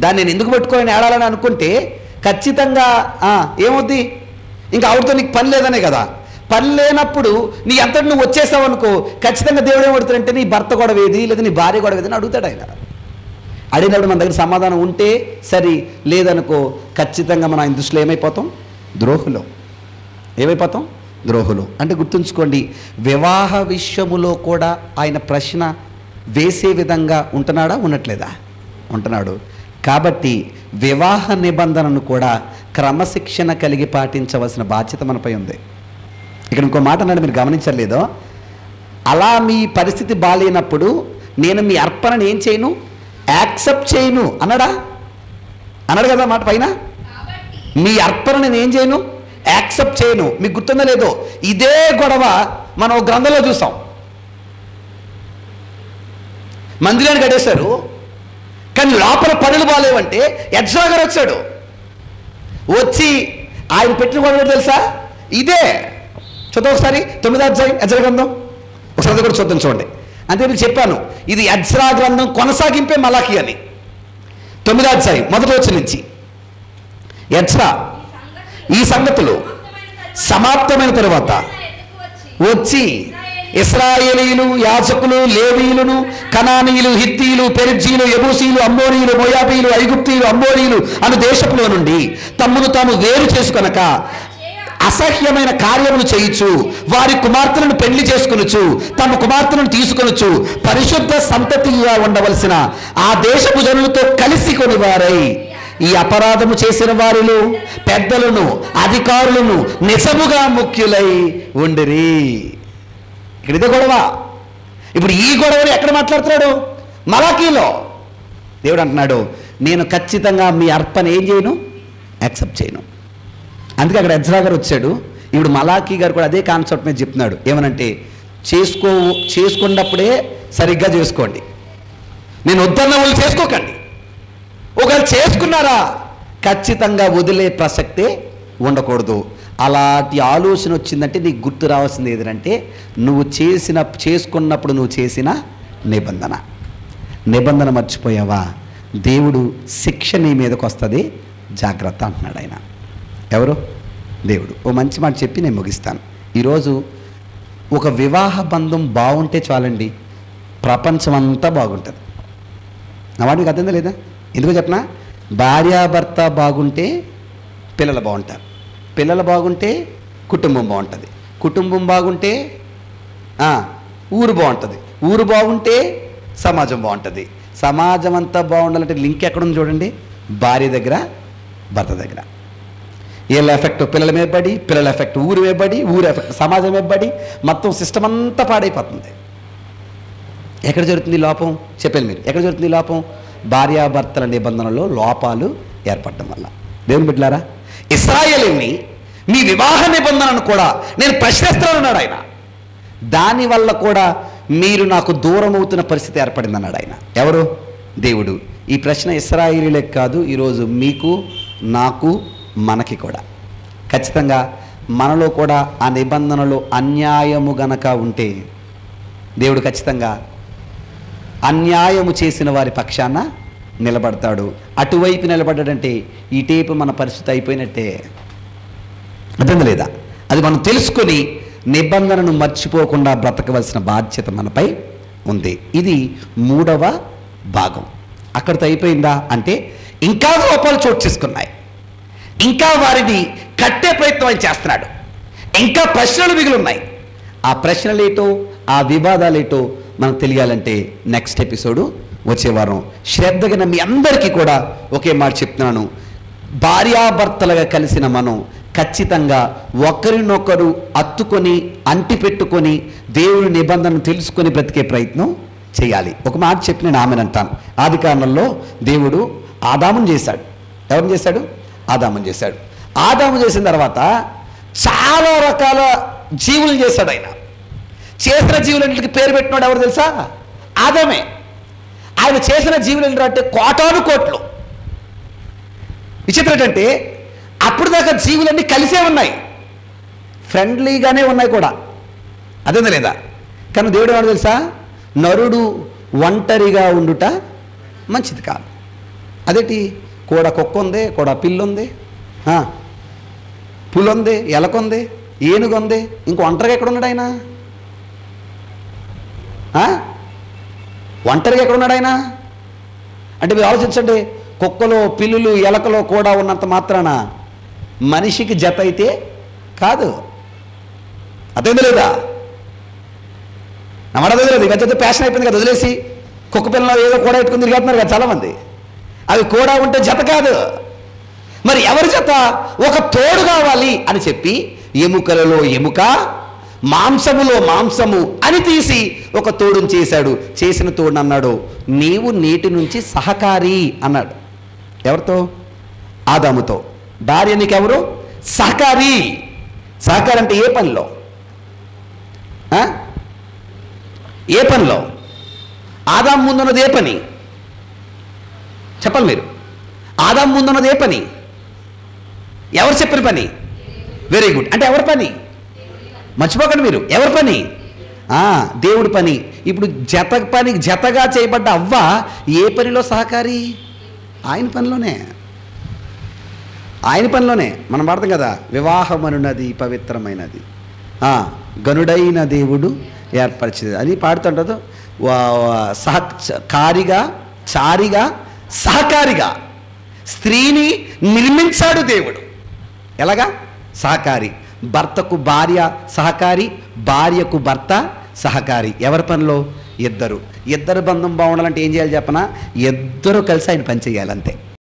దాన్ని నేను ఎందుకు పట్టుకొని ఏడాలని అనుకుంటే ఖచ్చితంగా ఏమవుద్ది? ఇంకా ఆవిడతో నీకు పని లేదనే కదా. పని లేనప్పుడు నీ అంతటి నువ్వు వచ్చేసావు అనుకో, ఖచ్చితంగా దేవుడు ఏమడుతాడంటే నీ భర్త గొడవ ఏది, లేదా నీ భార్య గొడవ ఏదని అడుగుతాడు ఆయన. అడిగినప్పుడు మన దగ్గర సమాధానం ఉంటే సరి, లేదనుకో ఖచ్చితంగా మనం ఆయన దృష్టిలో ఏమైపోతాం? ద్రోహులు. ఏమైపోతాం? ద్రోహులు. అంటే గుర్తుంచుకోండి, వివాహ విషయములో కూడా ఆయన ప్రశ్న వేసే విధంగా ఉంటున్నాడా, ఉండట్లేదా? ఉంటున్నాడు. కాబట్టి వివాహ నిబంధనను కూడా క్రమశిక్షణ కలిగి పాటించవలసిన బాధ్యత మనపై ఉంది. ఇక్కడ ఇంకో మాట అన్నాడు, మీరు గమనించలేదో? అలా మీ పరిస్థితి బాగాలేనప్పుడు నేను మీ అర్పణను ఏం చేయను? యాక్సెప్ట్ చేయను అన్నాడా? అన్నాడు కదా మాట పైన. మీ అర్పణ నేను ఏం చేయను? యాక్సెప్ట్ చేయను. మీకు గుర్తుందో లేదో, ఇదే గొడవ మనం ఒక గ్రంథంలో చూసాం. మందిరాన్ని కట్టేశారు, కానీ లోపల పనులు బాగాలేవంటే ఎజ్రా గారు వచ్చాడు. వచ్చి ఆయన పెట్టిన గొడవ తెలుసా? ఇదే. చూద్దాం ఒకసారి 9వ అధ్యాయం ఎజ్రా గ్రంథం, ఒకసారి కూడా చూద్దాం. చూడండి. అంటే నేను చెప్పాను, ఇది ఎజ్రా గ్రంథం కొనసాగింపే మలాకి అని. 9వ అధ్యాయం 1వ వచనం నుంచి, ఎజ్రా ఈ సంగతులు సమాప్తమైన తరువాత వచ్చి ఇశ్రాయేలీయులు, యాజకులు, లేవీయులను, కనానీయులు, హిత్తీయులు, పెరిజ్జీలు, యెబూసీయులు, అమ్మోనీయులు, మోయాబీయులు, ఐగుప్తీయులు, అమ్మోనీయులు అను దేశంలో నుండి తమ్మును తాము వేరు చేసుకొనక అసహ్యమైన కార్యములు చేయుచు వారి కుమార్తెలను పెళ్లి చేసుకొనుచు తమ కుమార్తెలను తీసుకొనుచు పరిశుద్ధ సంతతిగా ఉండవలసిన ఆ దేశపు జనులతో కలిసి కొనివారై ఈ అపరాధము చేసిన వారిలో పెద్దలను, అధికారులను నిజముగా ముఖ్యులై ఉండిరి. ఇక్కడ ఇదే గొడవ. ఇప్పుడు ఈ గొడవని ఎక్కడ మాట్లాడుతున్నాడు? మలాకీలో. దేవుడు అంటున్నాడు, నేను ఖచ్చితంగా మీ అర్పణ ఏం చేయను, యాక్సెప్ట్ చేయను. అందుకే అక్కడ ఎజ్రా గారు వచ్చాడు. ఇప్పుడు మలాకీ గారు కూడా అదే కాన్సెప్ట్ మీద చెప్తున్నాడు. ఏమనంటే, చేసుకున్నప్పుడే సరిగ్గా చేసుకోండి, నేను వద్దన్న వాళ్ళు చేసుకోకండి. ఒకవేళ చేసుకున్నారా ఖచ్చితంగా వదిలే ప్రసక్తే ఉండకూడదు. అలాంటి ఆలోచన వచ్చిందంటే నీకు గుర్తు రావాల్సింది ఏదంటే, నువ్వు చేసుకున్నప్పుడు నువ్వు చేసిన నిబంధన మర్చిపోయావా, దేవుడు శిక్ష నీ మీదకి వస్తుంది, జాగ్రత్త అంటున్నాడు ఆయన. ఎవరు? దేవుడు. ఓ మంచి మాట చెప్పి నేను ముగిస్తాను. ఈరోజు ఒక వివాహ బంధం బాగుంటే చాలండి, ప్రపంచం అంతా బాగుంటుంది. నా మాట మీకు అర్థందా లేదా? ఎందుకో చెప్పనా? భార్యాభర్త బాగుంటే పిల్లలు బాగుంటారు, పిల్లలు బాగుంటే కుటుంబం బాగుంటుంది, కుటుంబం బాగుంటే ఊరు బాగుంటుంది, ఊరు బాగుంటే సమాజం బాగుంటుంది. సమాజం అంతా బాగుండాలంటే లింక్ ఎక్కడుంది చూడండి, భార్య దగ్గర, భర్త దగ్గర. వీళ్ళ ఎఫెక్ట్ పిల్లల మీద పడి, పిల్లల ఎఫెక్ట్ ఊరు మీద పడి, ఊరు ఎఫెక్ట్ సమాజం మీద పడి, మొత్తం సిస్టమ్ అంతా పాడైపోతుంది. ఎక్కడ జరుగుతుంది లోపం? చెప్పాను మీరు. ఎక్కడ జరుగుతుంది లోపం? భార్యాభర్తల నిబంధనలో లోపాలు ఏర్పడడం వల్ల. దేవుని బిడ్డలారా, ఇశ్రాయేలుని మీ వివాహ నిబంధనను కూడా నేను ప్రశ్నిస్తున్నానన్నాడు ఆయన. దానివల్ల కూడా మీరు నాకు దూరం అవుతున్న పరిస్థితి ఏర్పడింది అన్నాడు ఆయన. ఎవరు? దేవుడు. ఈ ప్రశ్న ఇశ్రాయేలీలకు కాదు, ఈరోజు మీకు, నాకు, మనకి కూడా. ఖచ్చితంగా మనలో కూడా ఆ నిబంధనలో అన్యాయము గనక ఉంటే దేవుడు ఖచ్చితంగా అన్యాయము చేసిన వారి పక్షాన నిలబడతాడు. అటువైపు నిలబడ్డాడంటే ఇటేపు మన పరిస్థితి అయిపోయినట్టే. అర్థం లేదా? అది మనం తెలుసుకొని నిబంధనను మర్చిపోకుండా బ్రతకవలసిన బాధ్యత మనపై ఉంది. ఇది 3వ భాగం. అక్కడితో అయిపోయిందా అంటే ఇంకా లోపాలు చోటు చేసుకున్నాయి, ఇంకా వారిని కట్టే ప్రయత్నం ఆయన చేస్తున్నాడు, ఇంకా ప్రశ్నలు మిగిలి ఉన్నాయి. ఆ ప్రశ్నలేటో, ఆ వివాదాలేటో మనకు తెలియాలంటే నెక్స్ట్ ఎపిసోడు వచ్చే వారం శ్రద్ధగా మీ అందరికీ కూడా ఒకే మాట చెప్తున్నాను, భార్యాభర్తలుగా కలిసిన మనం ఖచ్చితంగా ఒకరినొకరు అత్తుకొని అంటిపెట్టుకొని దేవుని నిబంధనను తెలుసుకొని బ్రతికే ప్రయత్నం చేయాలి. ఒక మాట చెప్పి నేను ఆమెనంటాను. ఆదికాండంలో దేవుడు ఆదామును చేశాడు. ఎవరిని చేశాడు? ఆదామును చేశాడు. ఆదాము చేసిన తర్వాత చాలా రకాల జీవులు చేశాడు ఆయన. చేసిన జీవులన్నిటికి పేరు పెట్టినాడు ఎవరు తెలుసా? ఆదామే. ఆయన చేసిన జీవులు ఏంటంటే కోటాను కోట్లు. విచిత్రం ఏంటంటే అప్పుడు దాకా జీవులన్నీ కలిసే ఉన్నాయి, ఫ్రెండ్లీగానే ఉన్నాయి కూడా. అదేందా లేదా? కానీ దేవుడు ఏమన్నా తెలుసా? నరుడు ఒంటరిగా ఉండుట మంచిది కాదు. అదేంటి? కూడా కుక్క ఉంది, కూడా పిల్లు ఉంది, పులుంది, ఎలకొంది, ఏనుగు ఉంది, ఇంకో ఒంటరిగా ఎక్కడ ఉన్నాడు ఆయన? ఒంటరిగా ఎక్కడ ఉన్నాడు ఆయన? అంటే మీరు ఆలోచించండి, కుక్కలో, పిల్లులు, ఎలకలో కూడా ఉన్నంత మాత్రాన మనిషికి జత అయితే కాదు. అదేంది లేదా? నమ్మడదే లేదు. ఇవైతే ప్యాషన్ అయిపోయింది కదా, వదిలేసి కుక్క పిల్లలు ఏదో కూడా ఎట్టుకుని తిరిగేస్తున్నారు కదా చాలామంది. అవి కూడా ఉంటే జత కాదు. మరి ఎవరి జత? ఒక తోడు కావాలి అని చెప్పి ఎముకలలో ఎముక, మాంసములో మాంసము అని తీసి ఒక తోడుని చేశాడు. చేసిన తోడుని అన్నాడు, నీవు నీటి నుంచి సహకారి అన్నాడు. ఎవరితో? ఆదాముతో. భార్య నీకెవరు? సహకారి. సహకారి అంటే ఏ పనిలో? ఏ పనిలో? ఆదాం ముందున్నది ఏ పని చెప్పాలి మీరు? ఆదాం ముందున్నది ఏ పని? ఎవరు చెప్పిన పని? Very good. అంటే ఎవరి పని? మర్చిపోకండి మీరు, ఎవరి పని? దేవుడి పని. ఇప్పుడు జతగా చేయబడ్డ అవ్వ ఏ పనిలో సహకారి? ఆయన పనిలోనే. మనం పాడతాం కదా, వివాహం అనున్నది పవిత్రమైనది, గనుడైన దేవుడు ఏర్పరిచేది అని పాడుతుంటదో. చారిగా సహకారిగా స్త్రీని నిర్మించాడు దేవుడు. ఎలాగా? సహకారి. భర్తకు భార్య సహకారి, భార్యకు భర్త సహకారి. ఎవరి పనిలో? ఇద్దరు బంధం బాగుండాలంటే ఏం చేయాలి చెప్పనా? ఇద్దరు కలిసి ఆయన పని చేయాలి, అంతే.